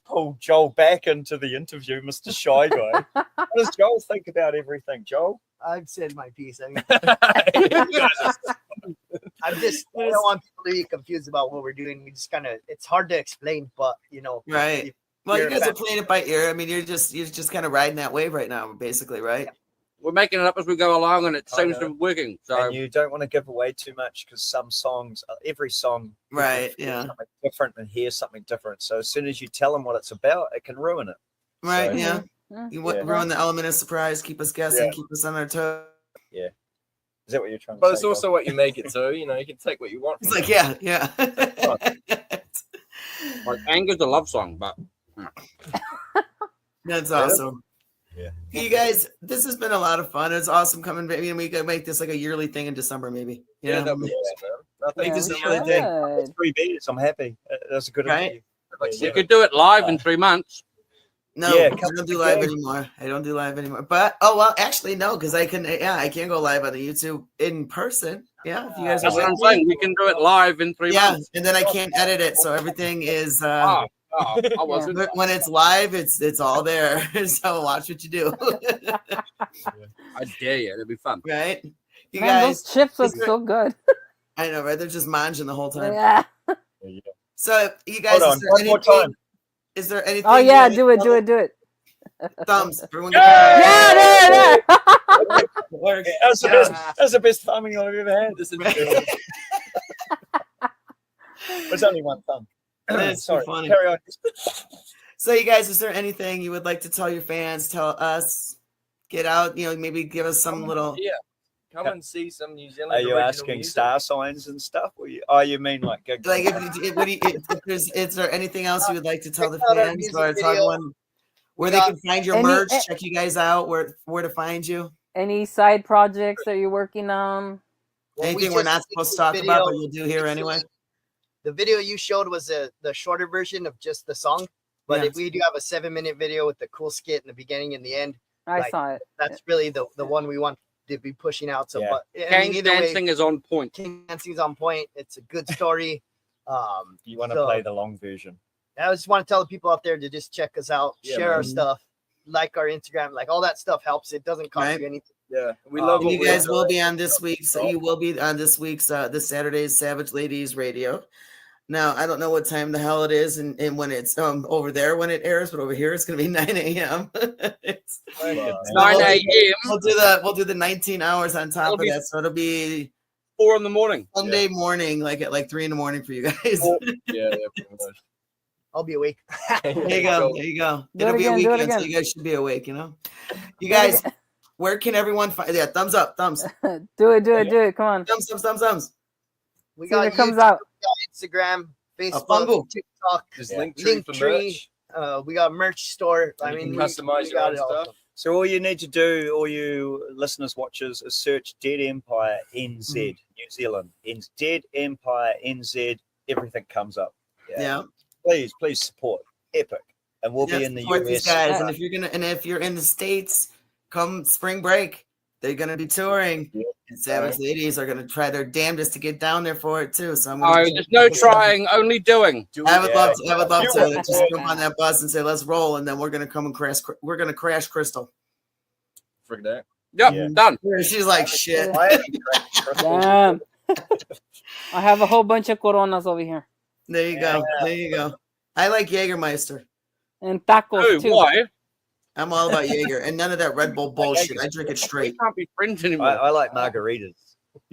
pull Joel back into the interview, Mr. Shy Guy. What does Joel think about everything, Joel? I've said my piece. I mean, I don't want people to be confused about what we're doing. We just kind of, it's hard to explain, but right. if Well, you you're a guys are fan- playing it by ear. I mean, you're just kind of riding that wave right now, basically, right? We're making it up as we go along, and it I seems know. to be working. So And you don't want to give away too much because some songs, every song, Right, feel yeah. something different and hear something different. So as soon as you tell them what it's about, it can ruin it. Right. So- Yeah. Mhm. You Yeah. ruin the element of surprise, keep us guessing, Yeah. keep us on our toes. Is that what you're trying to But say? it's also what you make it to. You can take what you want. It's like, yeah, yeah. like anger's a love song, but That's awesome. Yeah. You guys, this has been a lot of fun. It's awesome coming back. We could make this like a yearly thing in December, maybe. Yeah, Yeah. that'd be awesome, man. I think Yeah, this we is really thing. should. 3 beers. I'm happy. That's a good Right. interview. like we seven. could do it live in 3 months. No, Yeah, I come don't do back live in. anymore. I don't do live anymore. But well, actually, no, because I can go live on the YouTube in person. Yeah, if you guys That's are what I'm with saying. me. We can do it live in 3 Yeah, months. and then I can't edit it, so everything is I wasn't. but when it's live, it's all there. So watch what you do. I dare you. It'll be fun. Right? You Man, guys, those chips look is there- so good. I know, right? They're just manging the whole time. Yeah. So you guys, Hold on, is there one more anything? time. Is there anything? Oh you yeah, wanna do it, tell- do it, do it. Thumbs. Everyone Yeah, there. Works. That's the best thumbing I've ever had. This is There's only one thumb. That's Sorry. funny. Carry on. So you guys, is there anything you would like to tell your fans? Tell us. Get out. Maybe give us some little. Yeah. Come and see some New Zealand. Are you original asking music. star signs and stuff? Or you mean like gigs? Like, is there anything else you would like to tell the Check out our fans music or tell video. everyone where they can find your Any- merch? Check you guys out. Where to find you? Any side projects that you're working on? Well, we Anything we're just not released supposed to this talk about, but video. you'll do here anyway. The video you showed was the shorter version of just the song, but Yeah. if we do have a 7-minute video with the cool skit in the beginning and the end, I Like, saw it. that's really the one we want to be pushing out. So, Yeah. but I King mean, either way, dancing is on point. King Dancing's on point. It's a good story. You want to So- play the long version? I just want to tell the people out there to just check us out, Yeah, share our man. stuff, like our Instagram, like all that stuff helps. It doesn't cost Right. you anything. Yeah, we love And what you we guys do. will be on this week's. You will be on this week's this Saturday's Savage Ladies Radio. Now I don't know what time the hell it is and when it's over there when it airs, but over here it's gonna be 9 a.m. It's- 9 a.m. We'll do the 19 hours on top It'll of be- that, so it'll be 4 in the morning. Sunday morning, like at 3 a.m. for you guys. Yeah, pretty much. I'll be awake. There you go. There you go. Do It'll it be a again, do it weekend, so again. you guys should be awake. You Do it guys, where can everyone find? Yeah, thumbs up, thumbs, Do it, do it, do it. Come on. thumbs. We See when got it comes YouTube, out. we got Instagram, Facebook, bundle. TikTok, Just Yeah. link tree for Linktree. merch. We got merch store. I You mean, can we customize your got own it all. stuff. So all you need to do, all you listeners, watchers, is search Dead Empire NZ, New Zealand. Dead Empire NZ. Everything comes up. Yeah. Please support. Epic. And we'll be Yeah, in the support these US. guys. And if you're in the States, come spring break, they're gonna be touring. Yeah. And Savage Ladies are gonna try their damnedest to get down there for it too. So I'm Oh, gonna there's no trying, only doing. I would love to You just will. jump on that bus and say, let's roll, and then we're gonna come and crash. We're gonna crash Crystal. Freak that. Yep, Yeah. done. She's like, shit. Damn. I have a whole bunch of coronas over here. There you go. There you go. I like Jägermeister. And tacos Ooh, too. why? I'm all about Jaeger and none of that Red Bull bullshit. I drink it We straight. can't be friends anymore. I like margaritas.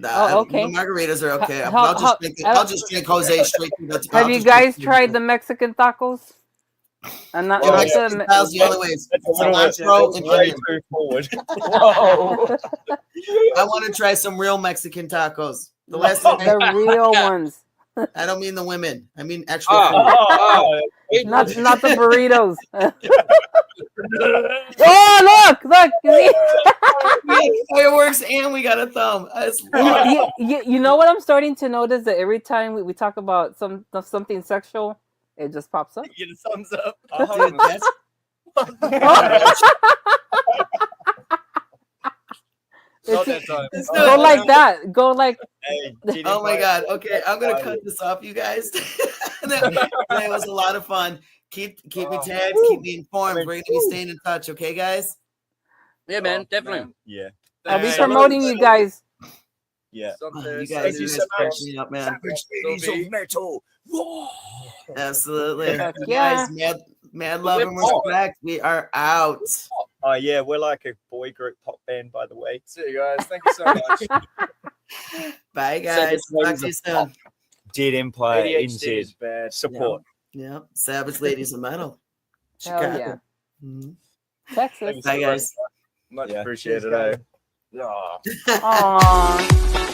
Oh, okay. Margaritas are okay. How- I'll just drink. how- I'll just drink Jose straight through. That's Have you guys tried the Mexican tacos? And not, Yeah, not Mexican the style's the only ways. That's a little bit Cilantro and way onion. too forward. Whoa. I want to try some real Mexican tacos. The last thing the real ones. I don't mean the women. I mean actual Ah. food. Not the burritos. Oh, look! You see? We had fireworks and we got a thumb. That's You know what I'm starting to notice, that every time we talk about something sexual, it just pops up. Get a thumbs up. Dude, that's Not that time. Go like that. Go like. Hey, oh my god. Okay, I'm gonna cut this off, you guys. That was a lot of fun. Keep me tagged, keep me informed. We're gonna be staying in touch, okay, guys? Yeah, man, definitely. Yeah. I'll be promoting you guys. Yeah. You Thank guys you are so crack much. me up, man. Savage ladies of metal. Absolutely. Heck You yeah. guys, mad love and respect. We are out. Oh yeah, we're like a boy group pop band, by the way. See you guys. Thank you so much. Bye, guys. Talk to you soon. Dead Empire ADHD NZ is bad. support. Yeah, Savage Ladies of Metal. Hell yeah. Mhm. Texas. Bye, guys. Much Yeah. appreciated. Cheers, Eh? Aww.